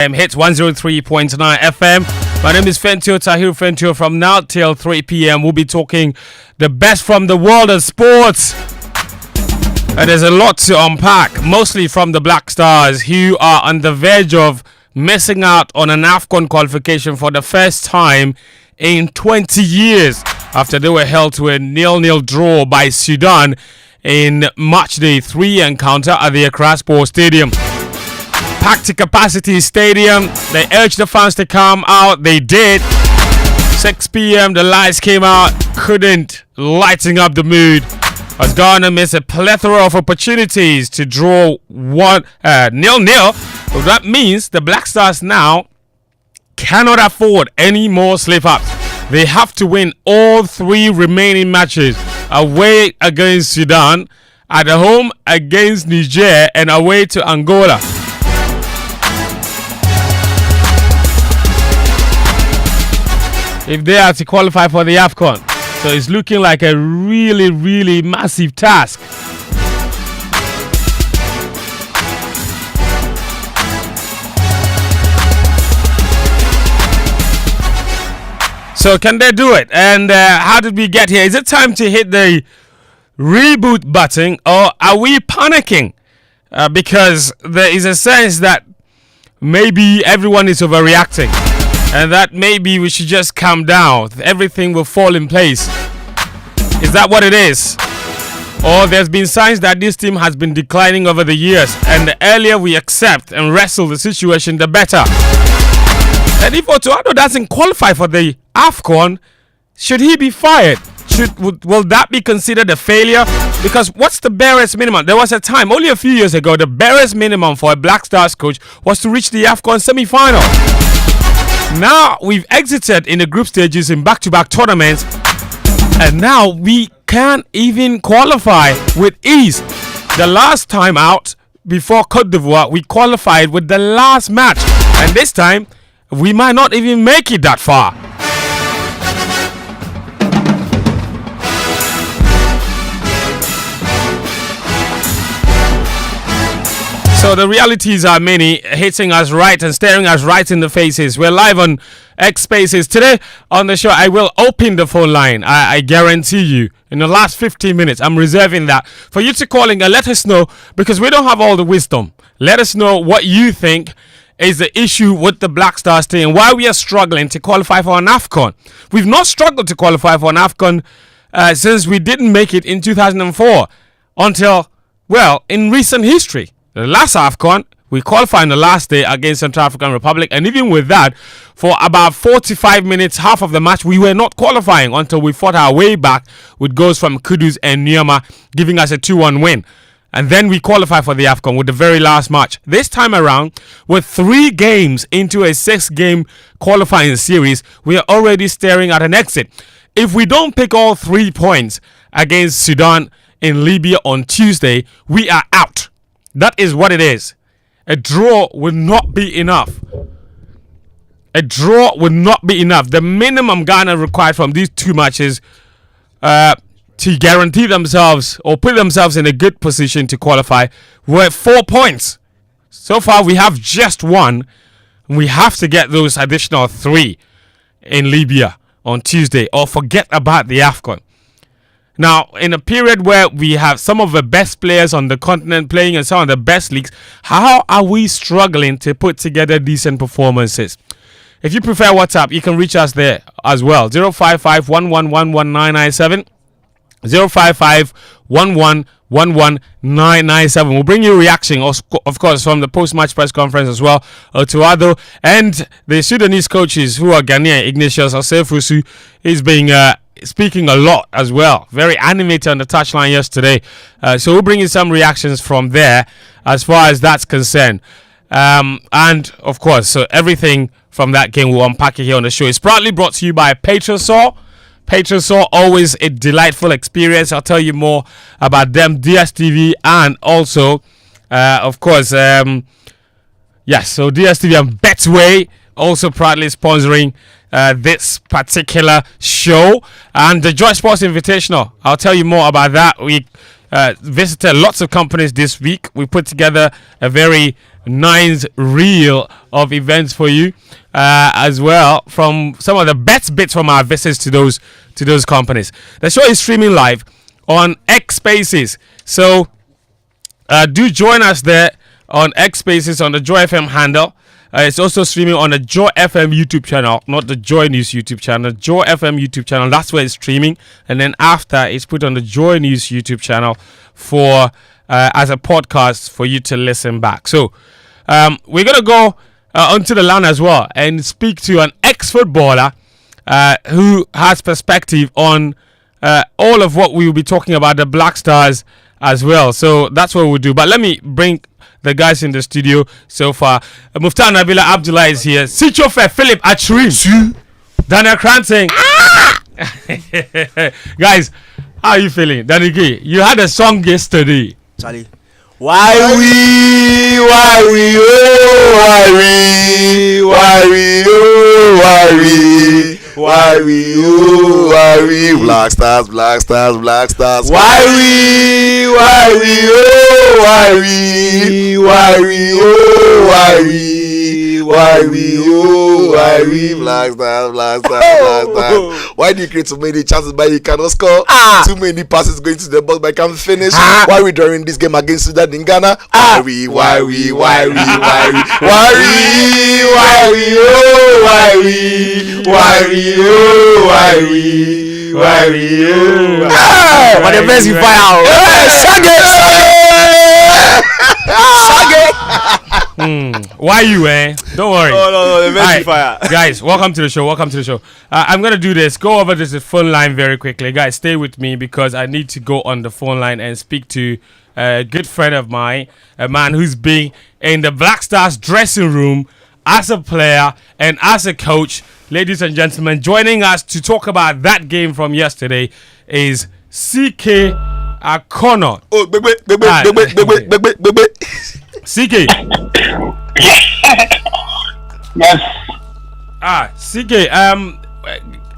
Hits 103.9 FM. My name is Fentio Tahir Fentio. From now till 3 p.m. we'll be talking the best from the world of sports. And there's a lot to unpack, mostly from the Black Stars, who are on the verge of missing out on an AFCON qualification for the first time in 20 years after they were held to a 0-0 draw by Sudan in Match Day 3 encounter at the Accra Sports Stadium. Packed to capacity stadium. They urged the fans to come out. They did. 6 p.m. the lights came out. Couldn't lighting up the mood as Ghana missed a plethora of opportunities to draw 0-0. That means the Black Stars now cannot afford any more slip-ups. They have to win all 3 remaining matches: away against Sudan, at home against Niger, and away to Angola. If they are to qualify for the AFCON. So it's looking like a really, really massive task. So can they do it? And how did we get here? Is it time to hit the reboot button, or are we panicking? Because there is a sense that maybe everyone is overreacting. And that maybe we should just calm down. Everything will fall in place. Is that what it is? Or there's been signs that this team has been declining over the years, and the earlier we accept and wrestle the situation, the better. And if Otuado doesn't qualify for the AFCON, should he be fired? Will that be considered a failure? Because what's the barest minimum? There was a time, only a few years ago, the barest minimum for a Black Stars coach was to reach the AFCON semi-final. Now we've exited in the group stages in back-to-back tournaments, and now we can't even qualify with ease. The last time out before Cote d'Ivoire, we qualified with the last match, and this time we might not even make it that far. So the realities are many, hitting us right and staring us right in the faces. We're live on X Spaces. Today on the show, I will open the phone line. I guarantee you, in the last 15 minutes, I'm reserving that for you to call in and let us know, because we don't have all the wisdom. Let us know what you think is the issue with the Black Stars team, why we are struggling to qualify for an AFCON. We've not struggled to qualify for an AFCON since we didn't make it in 2004 until, well, in recent history. The last AFCON, we qualified on the last day against Central African Republic, and even with that, for about 45 minutes, half of the match, we were not qualifying until we fought our way back with goals from Kudus and Nyama, giving us a 2-1 win. And then we qualified for the AFCON with the very last match. This time around, with 3 games into a 6-game qualifying series, we are already staring at an exit. If we don't pick all 3 points against Sudan in Libya on Tuesday, we are out. That is what it is. A draw will not be enough. A draw will not be enough. The minimum Ghana required from these 2 matches to guarantee themselves or put themselves in a good position to qualify were 4 points. So far, we have just 1. We have to get those additional 3 in Libya on Tuesday, or forget about the AFCON. Now, in a period where we have some of the best players on the continent playing in some of the best leagues, how are we struggling to put together decent performances? If you prefer WhatsApp, you can reach us there as well. 055-1111-997. 055-1111-997. We'll bring you a reaction, of course, from the post-match press conference as well. Otuado and the Sudanese coaches who are Ghanaian, Ignatius Osefusu, is being speaking a lot as well. Very animated on the touchline yesterday. So we'll bring you some reactions from there as far as that's concerned. And of course, so everything from that game we'll unpack it here on the show. It's proudly brought to you by Petrosol. Petrosol, always a delightful experience. I'll tell you more about them, DSTV, and also, of course, yes, so DSTV and Betway also proudly sponsoring this particular show, and the Joy Sports Invitational. I'll tell you more about that. visited lots of companies this week. We put together a very nice reel of events for you as well, from some of the best bits from our visits to those companies. The show is streaming live on X Spaces, so do join us there on X Spaces on the Joy FM handle. It's also streaming on the Joy FM YouTube channel, not the Joy News YouTube channel. Joy FM YouTube channel, that's where it's streaming, and then after it's put on the Joy News YouTube channel for as a podcast for you to listen back. So we're gonna go onto the land as well and speak to an ex-footballer who has perspective on all of what we will be talking about, the Black Stars as well. So that's what we'll do. But let me bring the guys in the studio so far. Muftar Nabila Abdullah is here. Sichofe Philip Achrim. Daniel Cranting. Guys, how are you feeling? Danny, you had a song yesterday. Charlie. Why we, oh, Black Stars. Why we, Black Stars. Why do you create so many chances but you cannot score? Too many passes going to the box but you can't finish. Why we during this game against Sudan in Ghana? Why we, but the best you fire out. Why you, Don't worry. No, the best you fire. Guys, welcome to the show. I'm going to do this. Go over this phone line very quickly. Guys, stay with me because I need to go on the phone line and speak to a good friend of mine, a man who's been in the Black Stars dressing room as a player and as a coach. Ladies and gentlemen, joining us to talk about that game from yesterday is CK Akonnor. Oh, baby. CK. Yes. CK.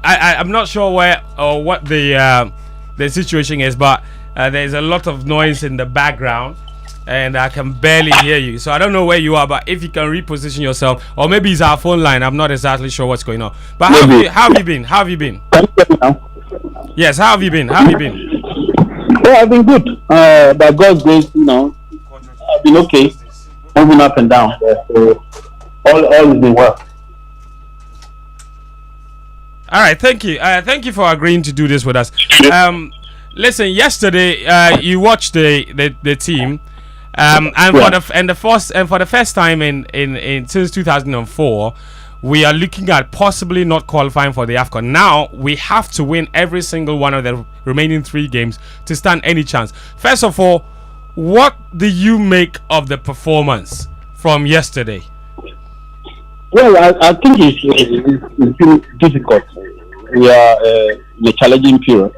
I'm not sure where or what the situation is, but there's a lot of noise in the background, and I can barely hear you. So I don't know where you are, but if you can reposition yourself, or maybe it's our phone line. I'm not exactly sure what's going on. But how have you been? Yes, how have you been? Well, I've been good. By God's grace, I've been okay, moving up and down. So all has been well. All right, thank you. Thank you for agreeing to do this with us. Listen, yesterday you watched the team, for the first time in since 2004, we are looking at possibly not qualifying for the AFCON. Now we have to win every single one of the remaining 3 games to stand any chance. First of all, what do you make of the performance from yesterday? Well, I think it's been difficult. We are in a challenging period,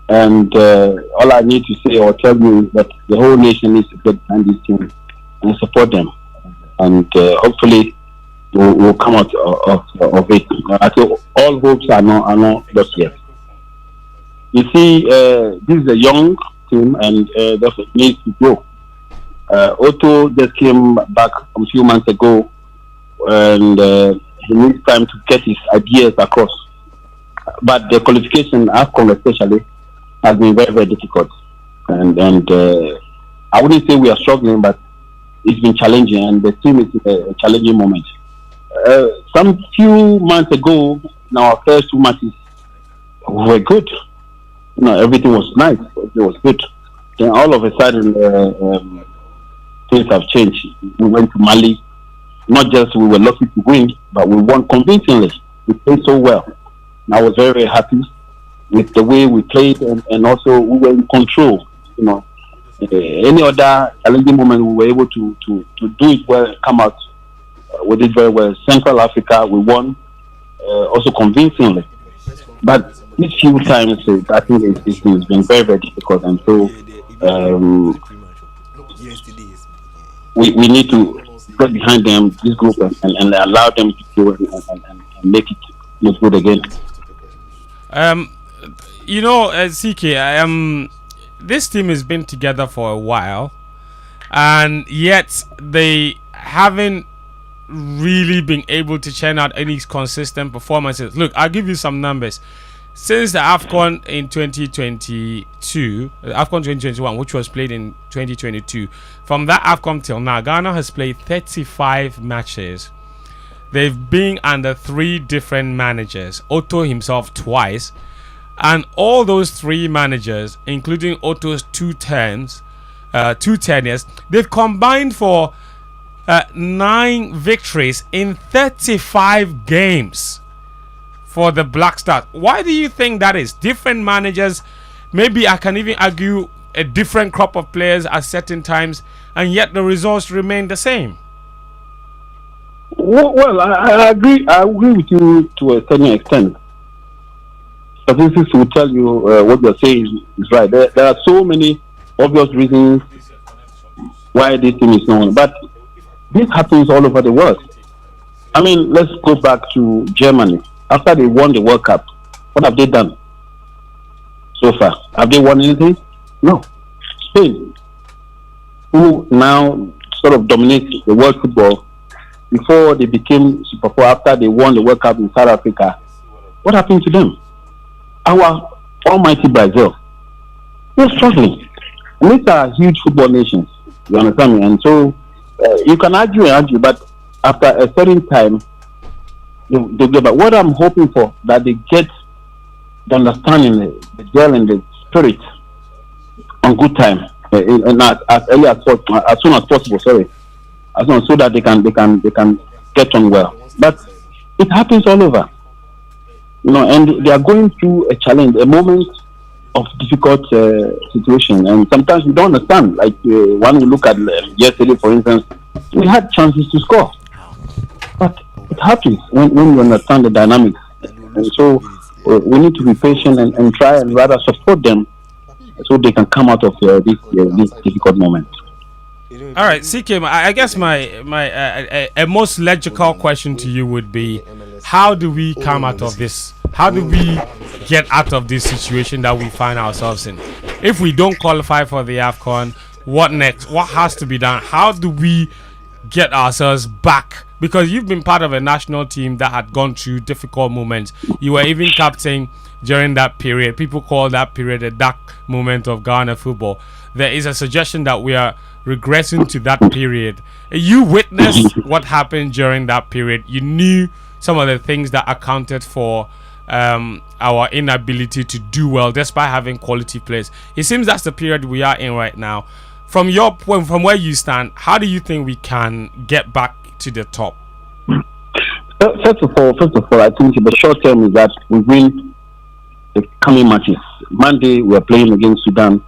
and all I need to say or tell you is that the whole nation needs to get behind this team and support them, and hopefully we'll come out of it. I think all hopes are not lost yet. You see, this is a young team, and therefore it needs to grow. Otto just came back a few months ago, and he needs time to get his ideas across. But the qualification, AFCON especially, has been very, very difficult. And I wouldn't say we are struggling, but it's been challenging, and the team is in a challenging moment. Some few months ago, in our first 2 matches, we were good. Everything was nice. It was good. Then all of a sudden, things have changed. We went to Mali. Not just we were lucky to win, but we won convincingly. We played so well. And I was very, very happy with the way we played, and also we were in control. Any other challenging moment, we were able to do it well and come out with it very well. Central Africa, we won also convincingly. But these few times, I think it's been very, very difficult, and so we need to get behind them, this group, and allow them to do it and make it look good again. CK, this team has been together for a while, and yet they haven't really been able to churn out any consistent performances. Look, I'll give you some numbers. Since the AFCON in 2022, AFCON 2021, which was played in 2022, from that AFCON till now, Ghana has played 35 matches. They've been under 3 different managers, Otto himself twice, and all those 3 managers, including Otto's 2 tenures, they've combined for 9 victories in 35 games for the Black Stars. Why do you think that is? Different managers, maybe I can even argue a different crop of players at certain times, and yet the results remain the same. Well, I agree. I agree with you to a certain extent. Statistics will tell you what you're saying is right. There are so many obvious reasons why this team is known, but this happens all over the world. I mean, let's go back to Germany. After they won the World Cup, what have they done so far? Have they won anything? No. Spain, who now sort of dominates the world football, before they became Super 4, after they won the World Cup in South Africa, what happened to them? Our almighty Brazil, they're struggling. And these are huge football nations, you understand me? And so you can argue, but after a certain time, they get back. What I'm hoping for, that they get the understanding, the gel and the spirit on good time, and as early as soon as possible. Sorry, as soon so that they can get on well. But it happens all over, and they are going through a challenge, a moment of difficult situation, and sometimes we don't understand. Like when we look at yesterday, for instance, we had chances to score, but it happens when you understand the dynamics. And so we need to be patient and try and rather support them so they can come out of this difficult moment. All right, CK, I guess my a most logical question to you would be, how do we come out of this? How do we get out of this situation that we find ourselves in? If we don't qualify for the AFCON, what next? What has to be done? How do we get ourselves back? Because you've been part of a national team that had gone through difficult moments. You were even captain during that period. People call that period a dark moment of Ghana football. There is a suggestion that we are regressing to that period. You witnessed what happened during that period. You knew some of the things that accounted for our inability to do well despite having quality players. It seems that's the period we are in right now. From your point, from where you stand, how do you think we can get back to the top? First of all, I think the short term is that we win the coming matches. Monday we are playing against Sudan.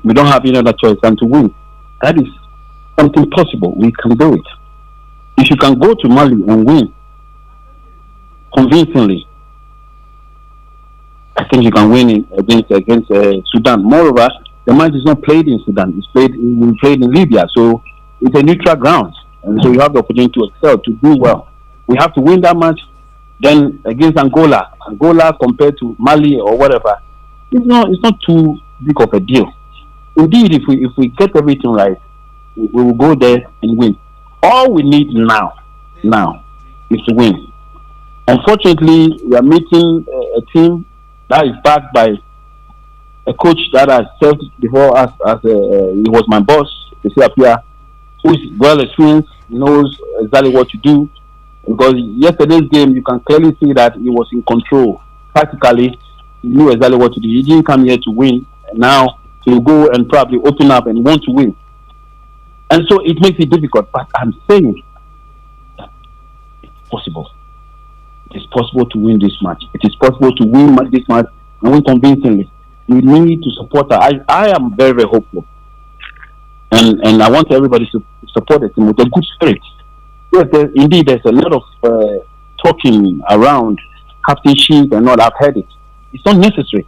We don't have any other choice than to win. That is something possible. We can do it. If you can go to Mali and win convincingly, I think you can win against Sudan. Moreover, the match is not played in Sudan. It's played in Libya, so it's a neutral ground, and so you have the opportunity to excel, to do well. We have to win that match. Then against Angola compared to Mali or whatever, it's not too big of a deal. Indeed, if we get everything right, we will go there and win. All we need now is to win. Unfortunately, we are meeting a team that is backed by a coach that has served before us as he was my boss, Apia, who is well experienced, knows exactly what to do. Because yesterday's game, you can clearly see that he was in control. Practically, he knew exactly what to do. He didn't come here to win. And now he'll go and probably open up and want to win. And so it makes it difficult. But I'm saying that it's possible. It is possible to win this match. It is possible to win this match and win convincingly. We need to support her. I am very, very hopeful. And I want everybody to support the team with a good spirit. Yes, there's a lot of talking around captainship and all. I've heard it. It's not necessary.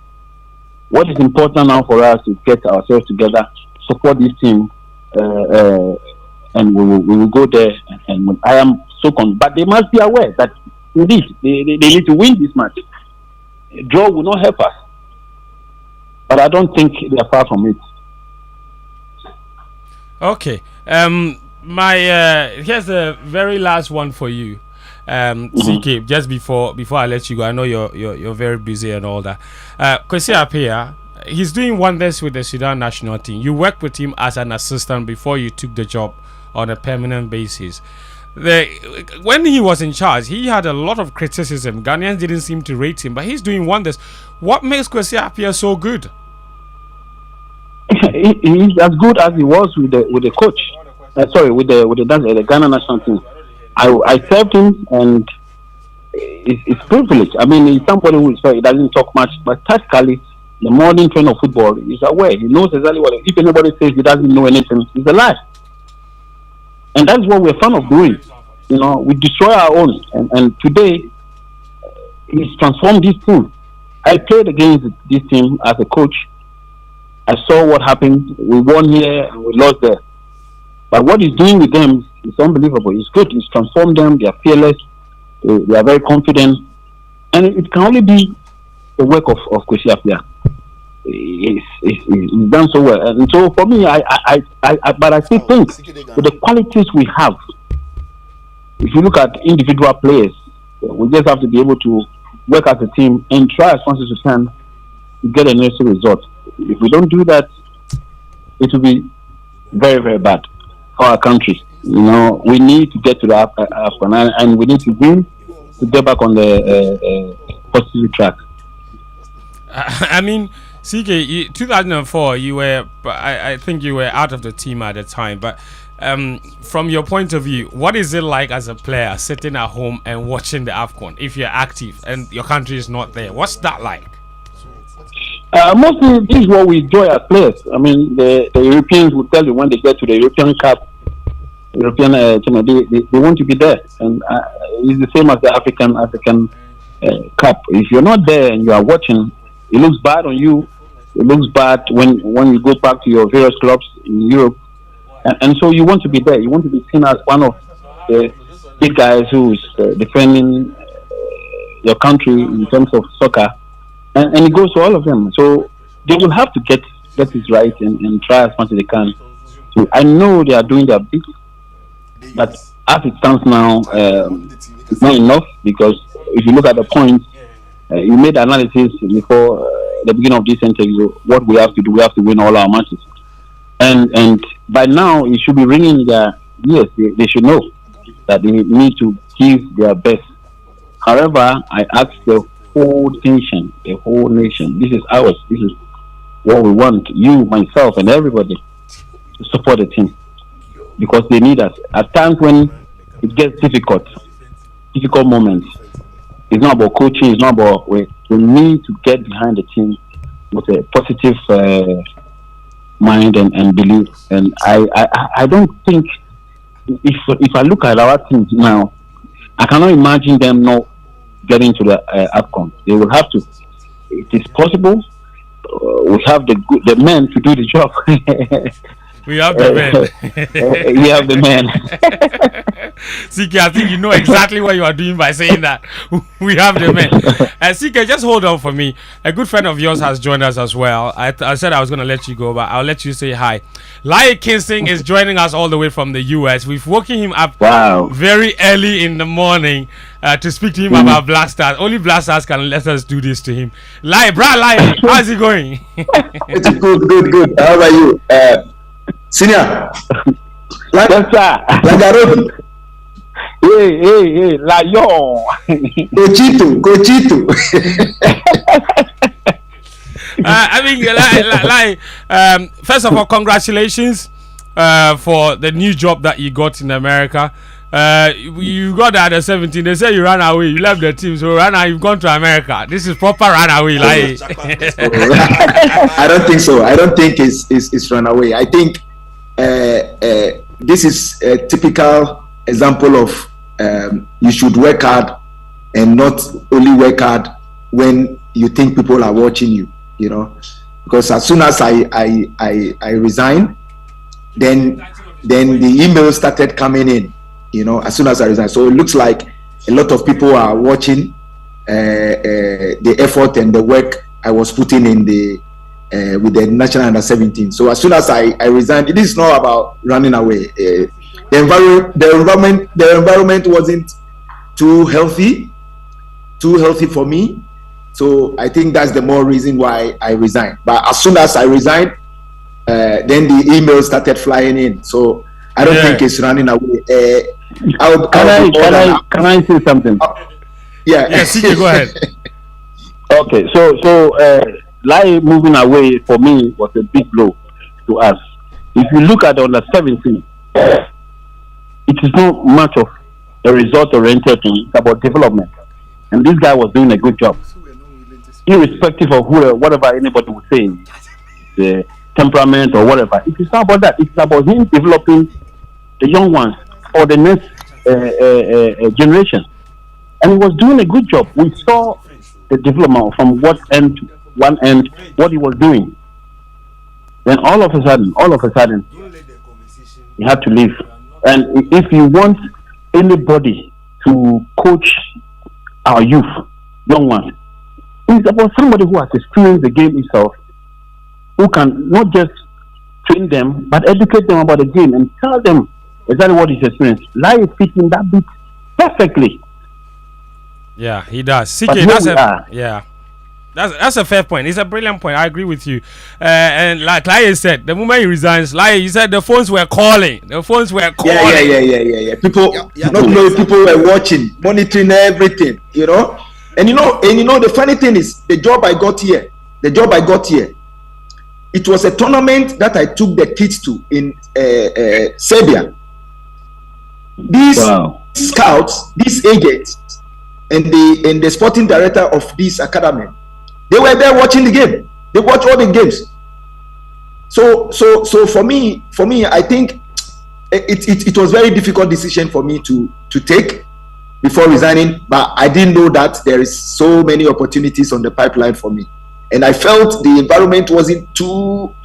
What is important now for us is get ourselves together, support this team, and we will go there. And I am so confident. But they must be aware that indeed they need to win this match. A draw will not help us. but I don't think they're far from it. Okay. My here's the very last one for you. CK, just before I let you go, I know you're very busy and all that. Kwesi Appiah, he's doing wonders with the Sudan national team. You worked with him as an assistant before you took the job on a permanent basis. When he was in charge, he had a lot of criticism. Ghanaians didn't seem to rate him, but he's doing wonders. What makes Kwesi Appiah so good? He's as good as he was with the coach. With the Ghana national team. I served him, and it's privilege. I mean, he's somebody who he doesn't talk much, but tactically, the modern trend of football, he's aware. He knows exactly what. If anybody says he doesn't know anything, it's a lie. And that's what we're fond of doing. You know, we destroy our own. And today, he's transformed this team. I played against this team as a coach. I saw what happened. We won here and we lost there. But what he's doing with them is unbelievable. It's good. He's transformed them. They are fearless. They are very confident. And it can only be the work of Kwesi Appiah. He's done so well. And so for me, but I still think with the qualities we have, if you look at individual players, we just have to be able to work as a team and try as much as we can to get a necessary result. If we don't do that, it will be very, very bad for our country. You know, we need to get to the AFCON, and we need to win to get back on the positive track. I mean, CK, 2004, you were, I think you were out of the team at the time, but from your point of view, what is it like as a player sitting at home and watching the AFCON if you're active and your country is not there? What's that like? Mostly, this is what we enjoy as players. I mean, the Europeans will tell you when they get to the European Cup, they want to be there, and it's the same as the African Cup. If you're not there and you are watching, it looks bad on you. It looks bad when you go back to your various clubs in Europe, and so you want to be there. You want to be seen as one of the big guys who is defending your country in terms of soccer. And it goes to all of them. So they will have to get it right and try as much as they can. So I know they are doing their best, but as it stands now, it's not enough, because if you look at the points, you made analysis before the beginning of this interview. What we have to do, we have to win all our matches. And by now, it should be ringing their ears. They should know that they need to give their best. However, I ask the whole nation, this is ours, this is what we want, you, myself, and everybody, to support the team, because they need us. At times when it gets difficult moments, it's not about coaching, it's not about, we need to get behind the team with a positive mind and belief. And I don't think, if I look at our team now, I cannot imagine them not getting to the AFCON. They will have to. It is possible. We have the men to do the job. We have the men. We have the men. CK, I think you know exactly what you are doing by saying that. We have the men. CK, just hold on for me. A good friend of yours has joined us as well. I said I was going to let you go, but I'll let you say hi. Laryea Kingston is joining us all the way from the US. We've woken him up very early in the morning to speak to him about Black Stars. Only Black Stars can let us do this to him. Laryea, how's it going? It's good. How are you? Senior, yes, sir. Lagarone. Hey, Lion. Cochito. I mean, first of all, congratulations for the new job that you got in America. You got that at 17. They say you ran away. You left the team, so you've gone to America. This is proper run away, like. I don't think so. I don't think it's run away. I think this is a typical example of you should work hard and not only work hard when you think people are watching you. You know, because as soon as I resigned, then the emails started coming in. You know, as soon as I resigned, so it looks like a lot of people are watching the effort and the work I was putting in the with the national under 17. So as soon as I resigned, it is not about running away. The environment wasn't too healthy for me. So I think that's the more reason why I resigned. But as soon as I resigned, then the emails started flying in. So I don't think it's running away. Can I say something? Yeah. CJ, go ahead. Okay, so Laryea moving away for me was a big blow to us. If you look at under 17, it is not much of a result-oriented thing. It's about development, and this guy was doing a good job, irrespective of whatever anybody would say, the temperament or whatever. It is not about that. It's about him developing the young ones for the next generation, and he was doing a good job. We saw the development from one end, what he was doing. Then all of a sudden, he had to leave. And if you want anybody to coach our youth, young ones, it's about somebody who has experienced the game itself, who can not just train them, but educate them about the game and tell them exactly what he's experienced. Laryea fits in that bit perfectly. Yeah, he does. CK, that's a fair point. It's a brilliant point. I agree with you. And like Laryea said, the moment he resigns, Laryea, you said the phones were calling. Yeah. People were watching, monitoring everything, And the funny thing is, the job I got here, it was a tournament that I took the kids to in Serbia. These scouts, these agents, and the sporting director of this academy, they were there watching the game. They watch all the games. So for me, I think it was very difficult decision for me to take before resigning. But I didn't know that there is so many opportunities on the pipeline for me, and I felt the environment wasn't too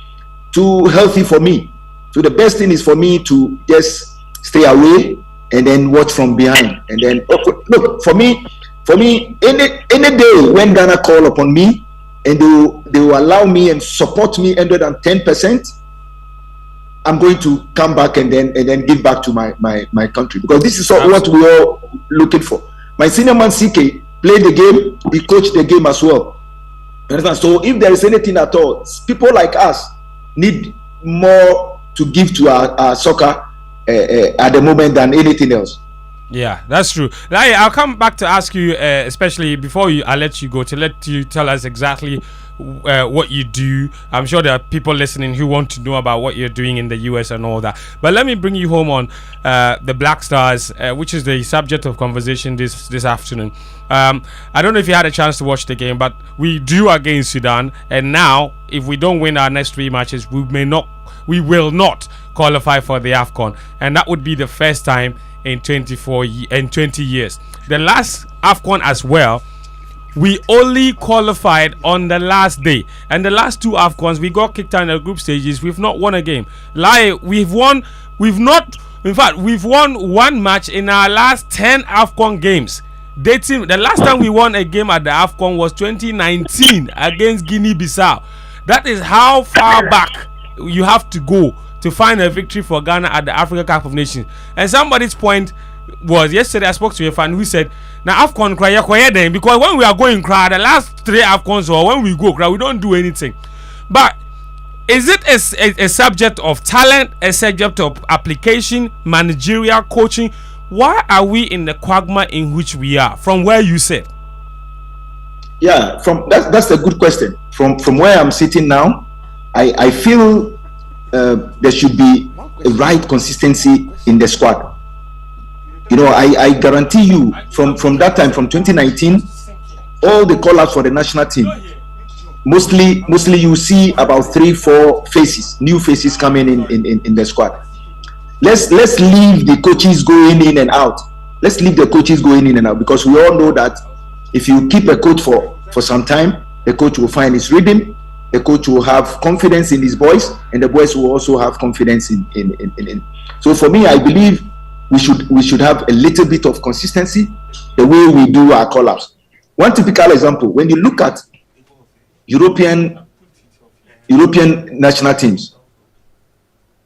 healthy for me. So the best thing is for me to just stay away and then watch from behind. And then look, for me, any day when Ghana call upon me and they will allow me and support me 110%, I'm going to come back and then give back to my country, because this is what we are looking for. My senior man CK played the game, he coached the game as well. So if there is anything at all, people like us need more to give to our soccer at the moment than anything else. Yeah, that's true. Laryea, I'll come back to ask you, especially before I let you go, to let you tell us exactly what you do. I'm sure there are people listening who want to know about what you're doing in the US and all that. But let me bring you home on the Black Stars, which is the subject of conversation this afternoon. I don't know if you had a chance to watch the game, but we drew against Sudan, and now if we don't win our next 3 matches, we will not qualify for the AFCON, and that would be the first time in 20 years. The last AFCON as well, we only qualified on the last day, and the last 2 AFCONs we got kicked out in the group stages. We've not won a game. We've won 1 match in our last 10 AFCON games. The last time we won a game at the AFCON was 2019 against Guinea-Bissau. That is how far back you have to go to find a victory for Ghana at the Africa Cup of Nations. And somebody's point was, yesterday I spoke to a fan who said, now AFCON cry then, because when we are going cry, the last 3 AFCONs, or when we go cry, we don't do anything. But is it a subject of talent, a subject of application, managerial coaching? Why are we in the quagmire in which we are, from where you sit? Yeah, that's a good question. From where I'm sitting now, I feel there should be a right consistency in the squad. I guarantee you, from that time, from 2019, all the call-outs for the national team, mostly you see about 3-4 faces, new faces coming in the squad. Let's leave the coaches going in and out. Because we all know that if you keep a coach for some time, the coach will find his rhythm. The coach will have confidence in his boys, and the boys will also have confidence in. So for me, I believe we should have a little bit of consistency the way we do our call-ups. One typical example: when you look at European European national teams,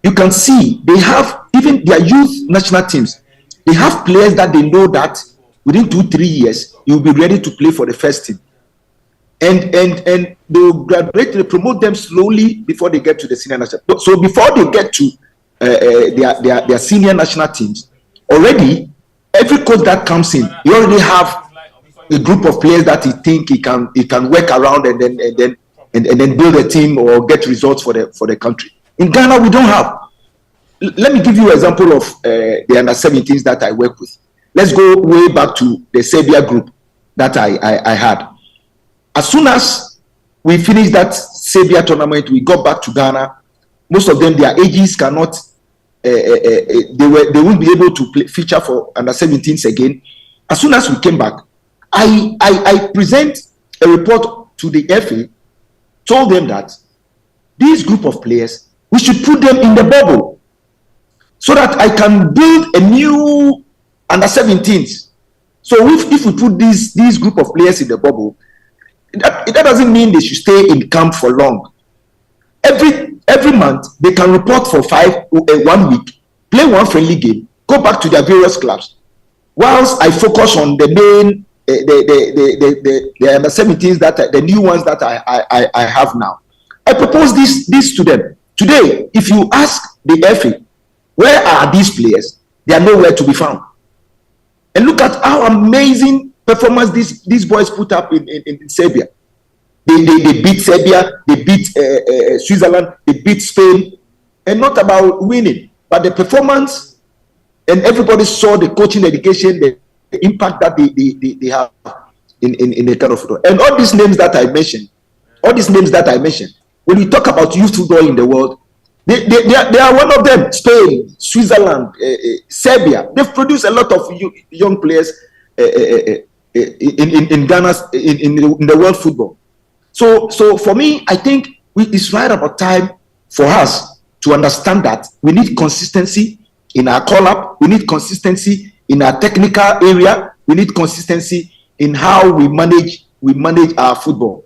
you can see they have even their youth national teams. They have players that they know that within 2-3 years you'll be ready to play for the first team, and they'll graduate. They promote them slowly before they get to the senior national. So before they get to their senior national teams, already every coach that comes in, you already have a group of players that he think he can work around and then build a team or get results for the country. In Ghana, we don't have. Let me give you an example of the under 17s that I work with. Let's go way back to the Serbia group that I had. As soon as we finished that Serbia tournament, we got back to Ghana. Most of them, their ages cannot. They won't be able to feature for under 17s again. As soon as we came back, I present a report to the FA, told them that this group of players, we should put them in the bubble so that I can build a new under 17s. So if we put this group of players in the bubble, that doesn't mean they should stay in camp for long. Every month they can report for 1 week, play one friendly game, go back to their various clubs. Whilst I focus on the main the under 17s that the new ones that I have now. I propose this to them today. If you ask the FA, where are these players? They are nowhere to be found. And look at how amazing performance these boys put up in Serbia. They beat Serbia, they beat Switzerland, they beat Spain, and not about winning, but the performance. And everybody saw the coaching education, the impact that they have in the kind of football. And all these names that I mentioned, when you talk about youth football in the world, they are one of them. Spain, Switzerland, Serbia. They've produced a lot of young players in Ghana, in the world football. So for me, I think it's right about time for us to understand that we need consistency in our call-up. We need consistency in our technical area. We need consistency in how we manage our football.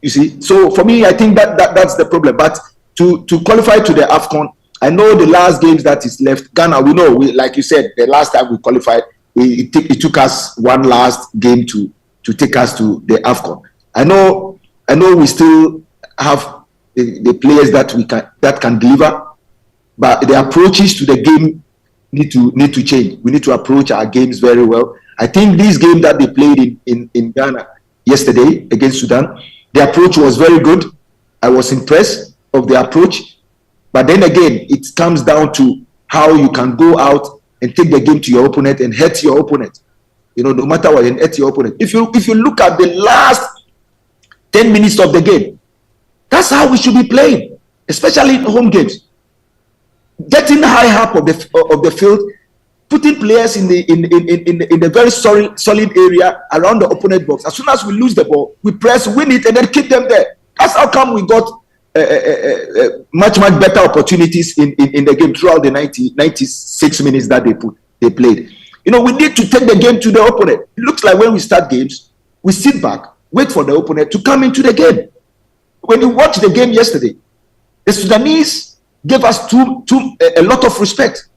You see, so for me, I think that's the problem. But to qualify to the AFCON, I know the last games that is left. Ghana, we know, like you said, the last time we qualified, it took us one last game to take us to the AFCON. I know we still have the players that can deliver, but the approaches to the game need to change. We need to approach our games very well. I think this game that they played in Ghana yesterday against Sudan, the approach was very good. I was impressed of the approach. But then again, it comes down to how you can go out and take the game to your opponent and hurt your opponent. No matter what, and hurt your opponent. If you look at the last 10 minutes of the game, that's how we should be playing, especially in home games. Getting high up of the field, putting players in the very solid area around the opponent box. As soon as we lose the ball, we press, win it, and then keep them there. That's how come we got much better opportunities in the game throughout the 96 minutes that they played. We need to take the game to the opponent. It looks like when we start games, we sit back, wait for the opponent to come into the game. When you watch the game yesterday, the Sudanese gave us a lot of respect.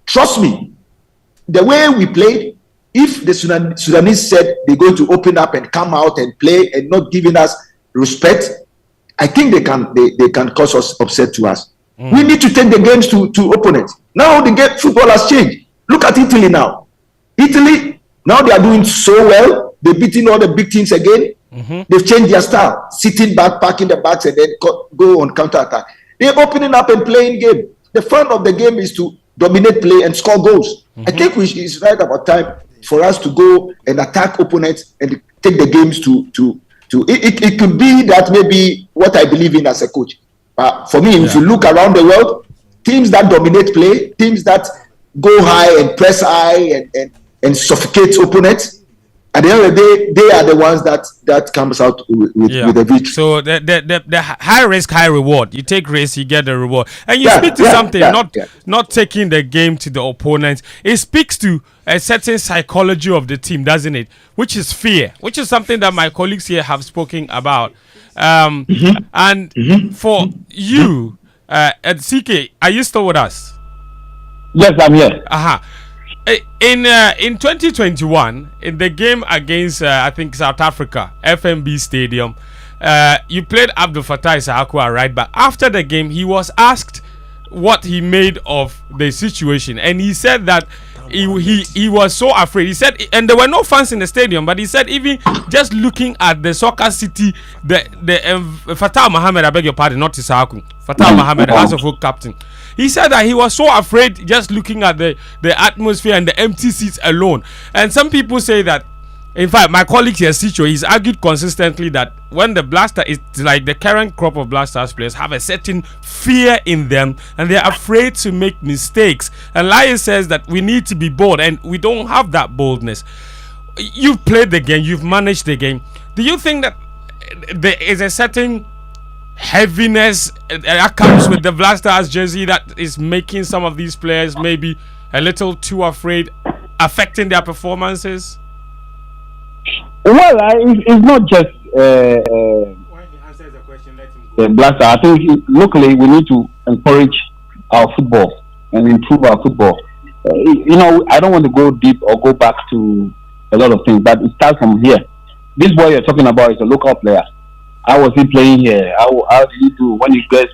Trust me, the way we played, if the Sudanese said they're going to open up and come out and play and not giving us respect, I think they can cause us upset to us. We need to take the games to opponents. Now the football has changed. Look at Italy now. Italy, now they are doing so well. They're beating all the big teams again. They've changed their style. Sitting back, parking the backs, and then go on counter-attack. They're opening up and playing game. The fun of the game is to dominate play and score goals. I think it's right about time for us to go and attack opponents and take the games to it could be that maybe what I believe in as a coach. But for me, if you look around the world, teams that dominate play, teams that go high and press high and suffocate opponents, at the end of the day, they are the ones that comes out with a victory. So the high risk, high reward. You take risk, you get the reward. And you speak to something, not taking the game to the opponent. It speaks to a certain psychology of the team, doesn't it? Which is fear, which is something that my colleagues here have spoken about. And for you, at CK, are you still with us? Yes, I'm here. In 2021, in the game against I think South Africa, FNB Stadium, you played Abdul Fattah Issahaku right back. After the game, he was asked what he made of the situation, and he said that he was so afraid. He said, and there were no fans in the stadium, but he said even just looking at the soccer city, the Fattah Mohammed, I beg your pardon, not Issahaku, Fattah Mohammed, House of Hope captain. He said that he was so afraid just looking at the atmosphere and the empty seats alone. And some people say that, in fact, my colleague here, Sicho, he's argued consistently that when the Blaster, it's like the current crop of Blasters players have a certain fear in them and they're afraid to make mistakes. And Laryea says that we need to be bold, and we don't have that boldness. You've played the game, you've managed the game. Do you think that there is a certain heaviness that comes with the Blasters jersey that is making some of these players maybe a little too afraid, affecting their performances? Well, it's not just the Blaster. I think locally we need to encourage our football and improve our football. I don't want to go deep or go back to a lot of things, but it starts from here. This boy you're talking about is a local player. How was he playing here? How did he do when he gets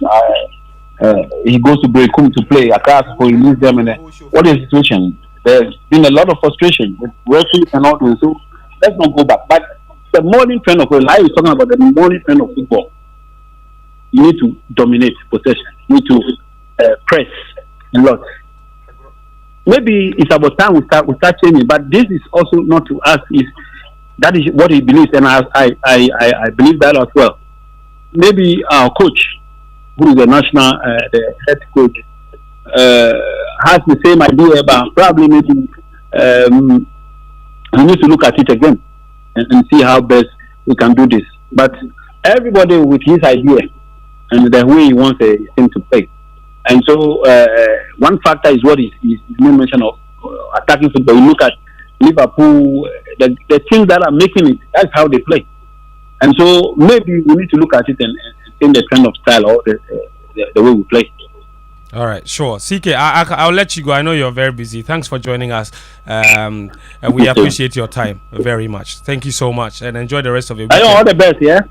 he goes to Brekum to play? He leaves them, and what is the situation? There's been a lot of frustration with referees and all that. So let's not go back. But the morning trend of Laryea is talking about the morning trend of football. You need to dominate possession. You need to press a lot. Maybe it's about time we start changing. But this is also not to us. That is what he believes, and I believe that as well. Maybe our coach, who is the national the head coach, has the same idea, but probably maybe we need to look at it again and see how best we can do this. But everybody with his idea and the way he wants a team to play. And so one factor is what is mentioned of attacking football. You look at Liverpool, the teams that are making it, that's how they play. And so maybe we need to look at it and change the kind of style or the way we play. All right, sure. CK, I'll let you go. I know you're very busy. Thanks for joining us. And we appreciate your time very much. Thank you so much, and enjoy the rest of your weekend. All the best, yeah?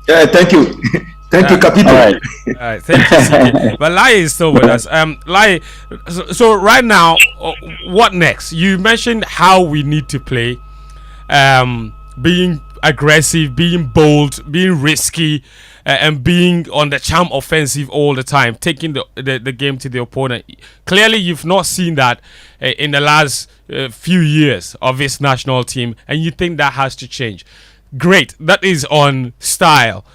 Yeah, thank you. Thank you, Capito. All right, thank you, CK. But Laryea is still with us. Laryea, so right now, what next? You mentioned how we need to play, being aggressive, being bold, being risky, and being on the charm offensive all the time, taking the game to the opponent. Clearly, you've not seen that in the last few years of this national team, and you think that has to change. Great, that is on style.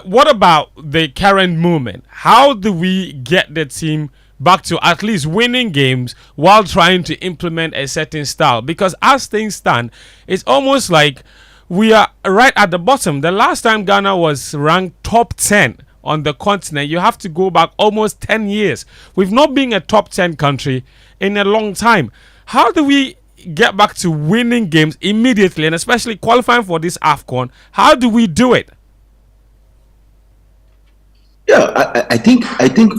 What about the current movement? How do we get the team back to at least winning games while trying to implement a certain style? Because as things stand, it's almost like we are right at the bottom. The last time Ghana was ranked top 10 on the continent, you have to go back almost 10 years. We've not been a top 10 country in a long time. How do we get back to winning games immediately, and especially qualifying for this AFCON? How do we do it? Yeah, I think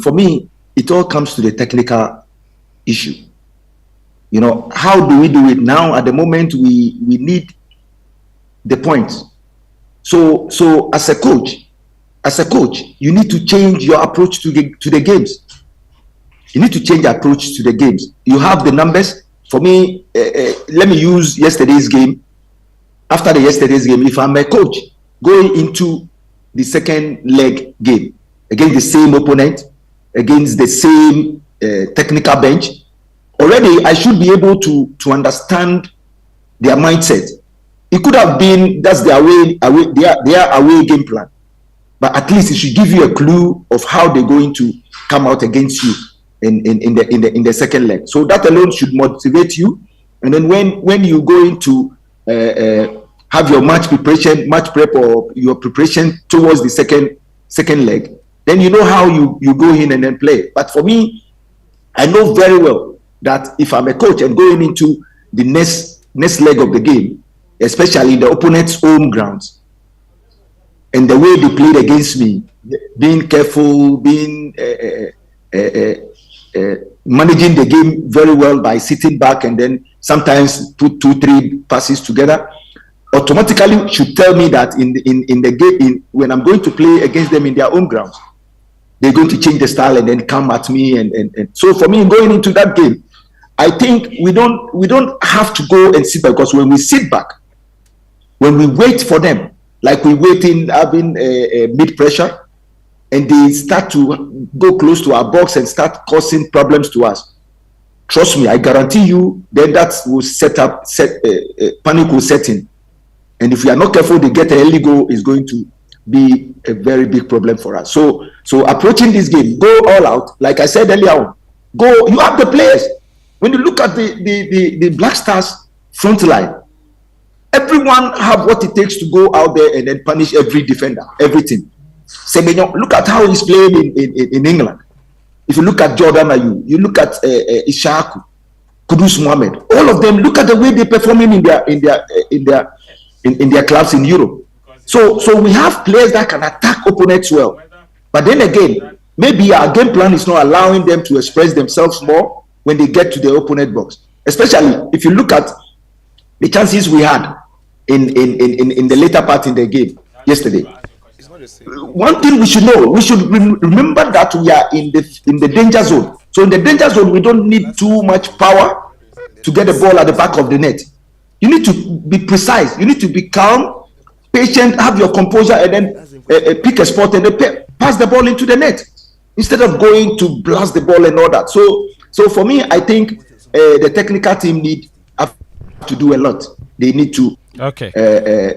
for me, it all comes to the technical issue. How do we do it now? At the moment, we need the points. So as a coach, you need to change your approach to the games. You need to change your approach to the games. You have the numbers. For me, let me use yesterday's game. After yesterday's game, if I'm a coach going into the second leg game against the same opponent, against the same technical bench, already I should be able to understand their mindset. It could have been that's their away game plan, but at least it should give you a clue of how they're going to come out against you in the second leg. So that alone should motivate you. And then when you go into have your match prep or your preparation towards the second leg, then you know how you go in and then play. But for me, I know very well that if I'm a coach and going into the next leg of the game, especially in the opponent's home grounds, and the way they played against me, being careful, being managing the game very well by sitting back and then sometimes put 2-3 passes together, automatically should tell me that in the game, when I'm going to play against them in their own grounds, they're going to change the style and then come at me. And so for me, going into that game, I think we don't have to go and sit back, because when we sit back, when we wait for them, like we wait in having mid pressure, and they start to go close to our box and start causing problems to us, trust me, I guarantee you, then that will panic will set in. And if we are not careful, they get an early goal, is going to be a very big problem for us. So approaching this game, go all out. Like I said earlier on, go. You have the players. When you look at the Black Stars front line, everyone have what it takes to go out there and then punish every defender, everything. Semenyo, look at how he's playing in England. If you look at Jordan Ayew, you look at Ishaku, Kudus Mohammed, all of them, look at the way they're performing in their clubs in Europe. So we have players that can attack opponents well. But then again, maybe our game plan is not allowing them to express themselves more when they get to the opponent box. Especially if you look at the chances we had in the later part in the game yesterday. One thing we should know, we should remember that we are in the danger zone. So in the danger zone, we don't need too much power to get the ball at the back of the net. You need to be precise. You need to be calm, patient, have your composure, and then pick a spot and then pass the ball into the net instead of going to blast the ball and all that. So for me, I think the technical team have to do a lot. They need to. Okay.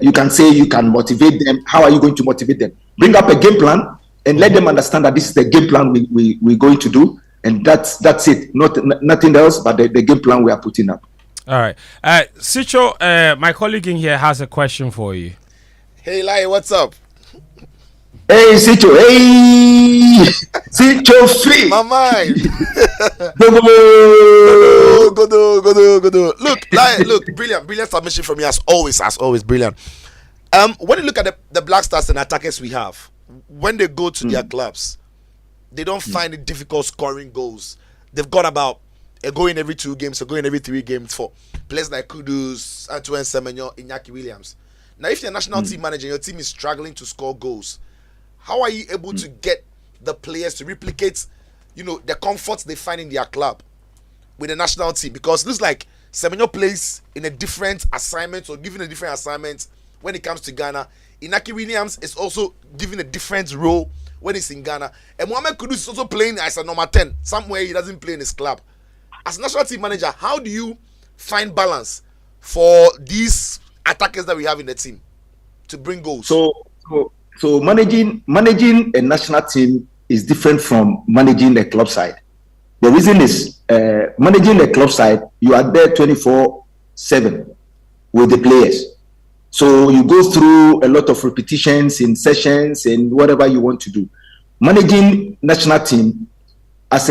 You can say you can motivate them. How are you going to motivate them? Bring up a game plan and let them understand that this is the game plan we're going to do, and that's it. Nothing else but the game plan we are putting up. All right. Sicho, my colleague in here has a question for you. Hey, Lai, what's up? Hey, Sicho. Hey, Sicho free. My mind. Go. Look, Lai, brilliant submission from you as always, brilliant. When you look at the Black Stars and attackers we have, when they go to their clubs, they don't find it difficult scoring goals. They've got about a goal in every 2 games, a goal in every 3 games for players like Kudus, Antoine Semenyo, Iñaki Williams. Now, if you're a national team manager and your team is struggling to score goals, how are you able to get the players to replicate, the comforts they find in their club with the national team? Because it looks like Semenyo plays in a different assignment or given a different assignment when it comes to Ghana. Iñaki Williams is also given a different role when he's in Ghana. And Mohamed Kudus is also playing as a number 10, somewhere he doesn't play in his club. As a national team manager, how do you find balance for these attackers that we have in the team to bring goals? So managing a national team is different from managing the club side. The reason is managing the club side, you are there 24/7 with the players. So you go through a lot of repetitions in sessions and whatever you want to do. Managing national team, as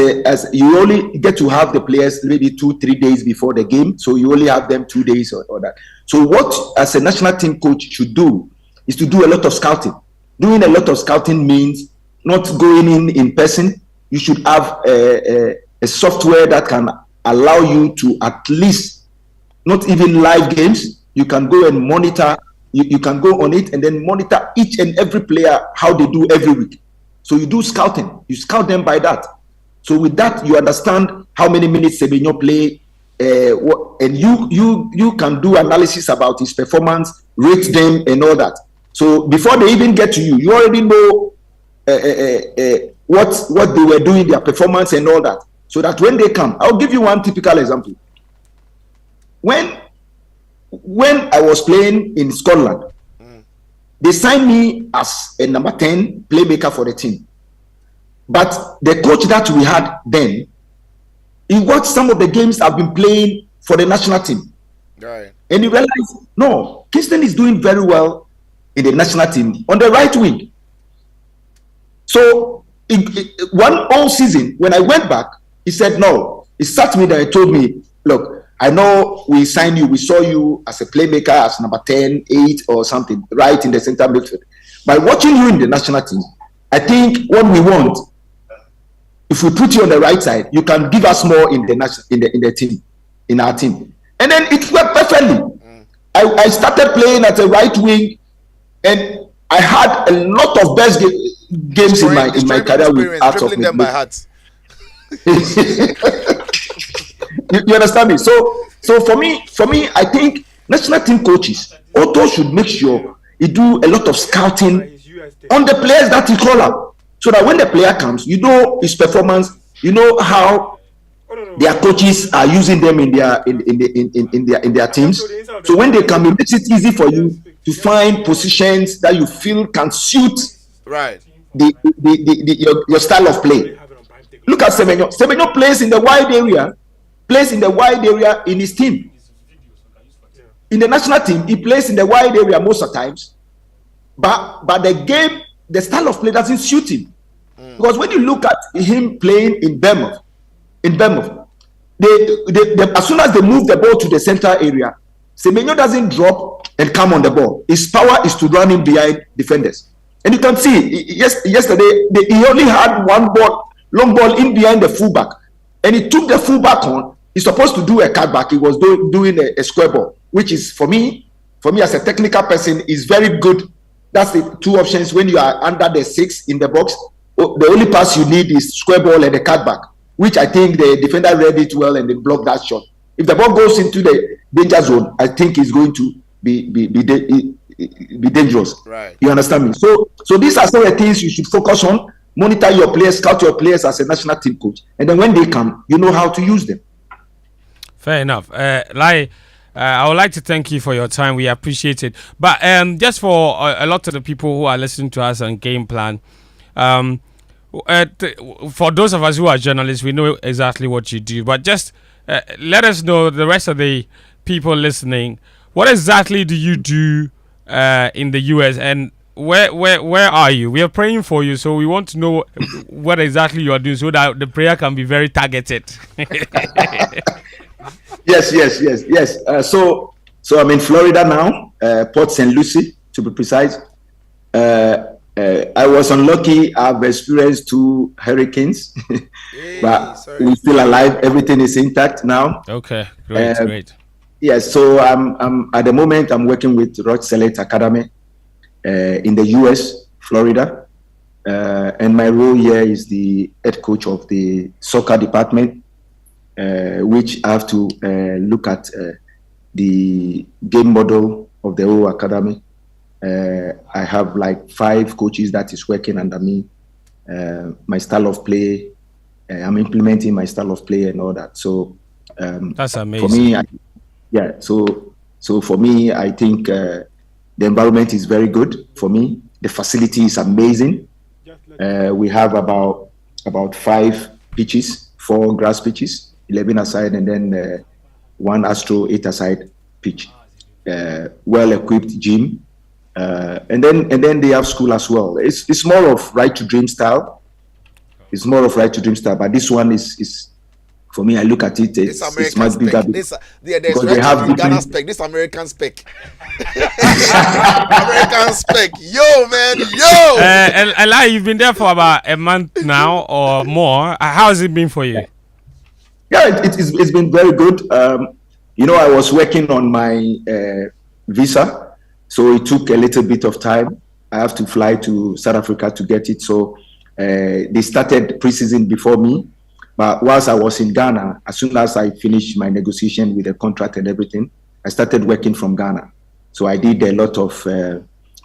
you only get to have the players maybe 2-3 days before the game, so you only have them 2 days or that. So what as a national team coach should do is to do a lot of scouting. Doing a lot of scouting means not going in person. You should have a software that can allow you to at least, not even live games, you can go and monitor, you can go on it and then monitor each and every player, how they do every week. So you do scouting, you scout them by that. So with that, you understand how many minutes Semenyo play, and you can do analysis about his performance, rate them and all that. So before they even get to you, you already know what they were doing, their performance and all that. So that when they come, I'll give you one typical example. When I was playing in Scotland, they signed me as a number 10 playmaker for the team. But the coach that we had then, he watched some of the games I've been playing for the national team. Right. And he realized, no, Kingston is doing very well in the national team on the right wing. So one whole season, when I went back, he said, no. He sat me there and told me, look, I know we signed you, we saw you as a playmaker, as number 10, 8 or something, right in the center midfield. by watching you in the national team, I think what we want, if we put you on the right side, you can give us more in the team, in our team. And then it worked perfectly. I started playing at the right wing, and I had a lot of best games in my career with out of them by heart. You understand me? So for me, I think national team coaches also should make sure he do a lot of scouting on the players that he call up, so that when the player comes, you know his performance, you know how their coaches are using them in their teams. So when they come, it makes it easy for you to find positions that you feel can suit right your style of play. Look at Semenyo. Semenyo plays in the wide area in his team. In the national team, he plays in the wide area most of the times, but the style of play doesn't suit him. Because when you look at him playing in Bournemouth, as soon as they move the ball to the central area, Semenyo doesn't drop and come on the ball. His power is to run in behind defenders. And you can see, yesterday, he only had one long ball in behind the fullback. And he took the fullback on. He's supposed to do a cutback. He was doing a square ball, which is, for me as a technical person, is very good. That's the two options when you are under the 6 in the box. The only pass you need is square ball and a cutback, which I think the defender read it well and they blocked that shot. If the ball goes into the danger zone, I think it's going to be dangerous. Right. You understand me? So these are some of the things you should focus on. Monitor your players, scout your players as a national team coach, and then when they come, you know how to use them. Fair enough. I would like to thank you for your time. We appreciate it. But just for a lot of the people who are listening to us on Game Plan, for those of us who are journalists, we know exactly what you do. But just let us know, the rest of the people listening, what exactly do you do in the US, and where are you? We are praying for you, so we want to know what exactly you are doing, so that the prayer can be very targeted. Yes. So I'm in Florida now, Port St. Lucie to be precise. I was unlucky. I've experienced 2 hurricanes, but we're still alive. Everything is intact now. Okay, great. Yes, so I'm at the moment I'm working with Roch Select Academy in the US, Florida, and my role here is the head coach of the soccer department, which I have to look at the game model of the whole academy. I have like 5 coaches that is working under me. My style of play, I'm implementing my style of play and all that. So that's amazing. For me, so for me, I think the environment is very good for me. The facility is amazing. We have about 5 pitches, 4 grass pitches, 11 aside, and then 1 Astro 8 aside pitch. Well-equipped gym. And then they have school as well. It's more of right to dream style. But this one is for me. I look at it. It's much bigger. There's Ghana spec. This American spec. American spec. Yo, man. Yo. Eli, you've been there for about a month now or more. How has it been for you? Yeah, it's been very good. I was working on my visa. So it took a little bit of time. I have to fly to South Africa to get it. So they started preseason before me. But whilst I was in Ghana, as soon as I finished my negotiation with the contract and everything, I started working from Ghana. So I did a lot of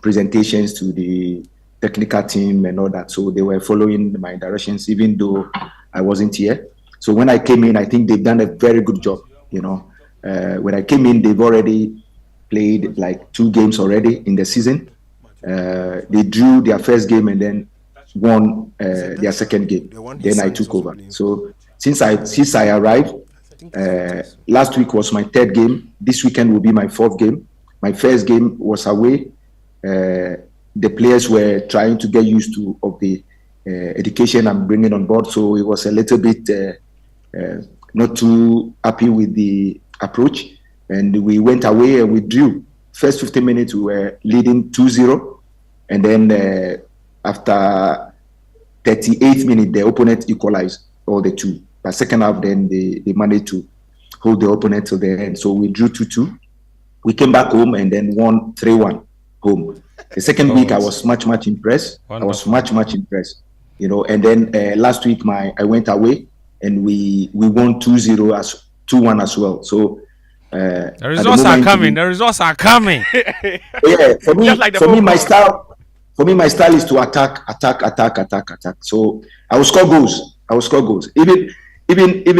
presentations to the technical team and all that. So they were following my directions, even though I wasn't here. So when I came in, I think they've done a very good job. When I came in, they've already played like 2 games already in the season. They drew their first game and then won their second game. Then I took over. So since I arrived, last week was my 3rd game. This weekend will be my 4th game. My first game was away. The players were trying to get used to of the education I'm bringing on board. So it was a little bit not too happy with the approach. And we went away and we drew. First 15 minutes, we were leading 2-0. and then after 38 minutes, the opponent equalized all the two. But second half, then they managed to hold the opponent to the end. So we drew 2-2. We came back home and then won 3-1 home. The second week, I was much impressed. Wonderful. I was much impressed. You know, and then last week, I went away and we won 2-1 as well. So the results are coming. The results are coming. Yeah, for me, my style is to attack. So I will score goals. Even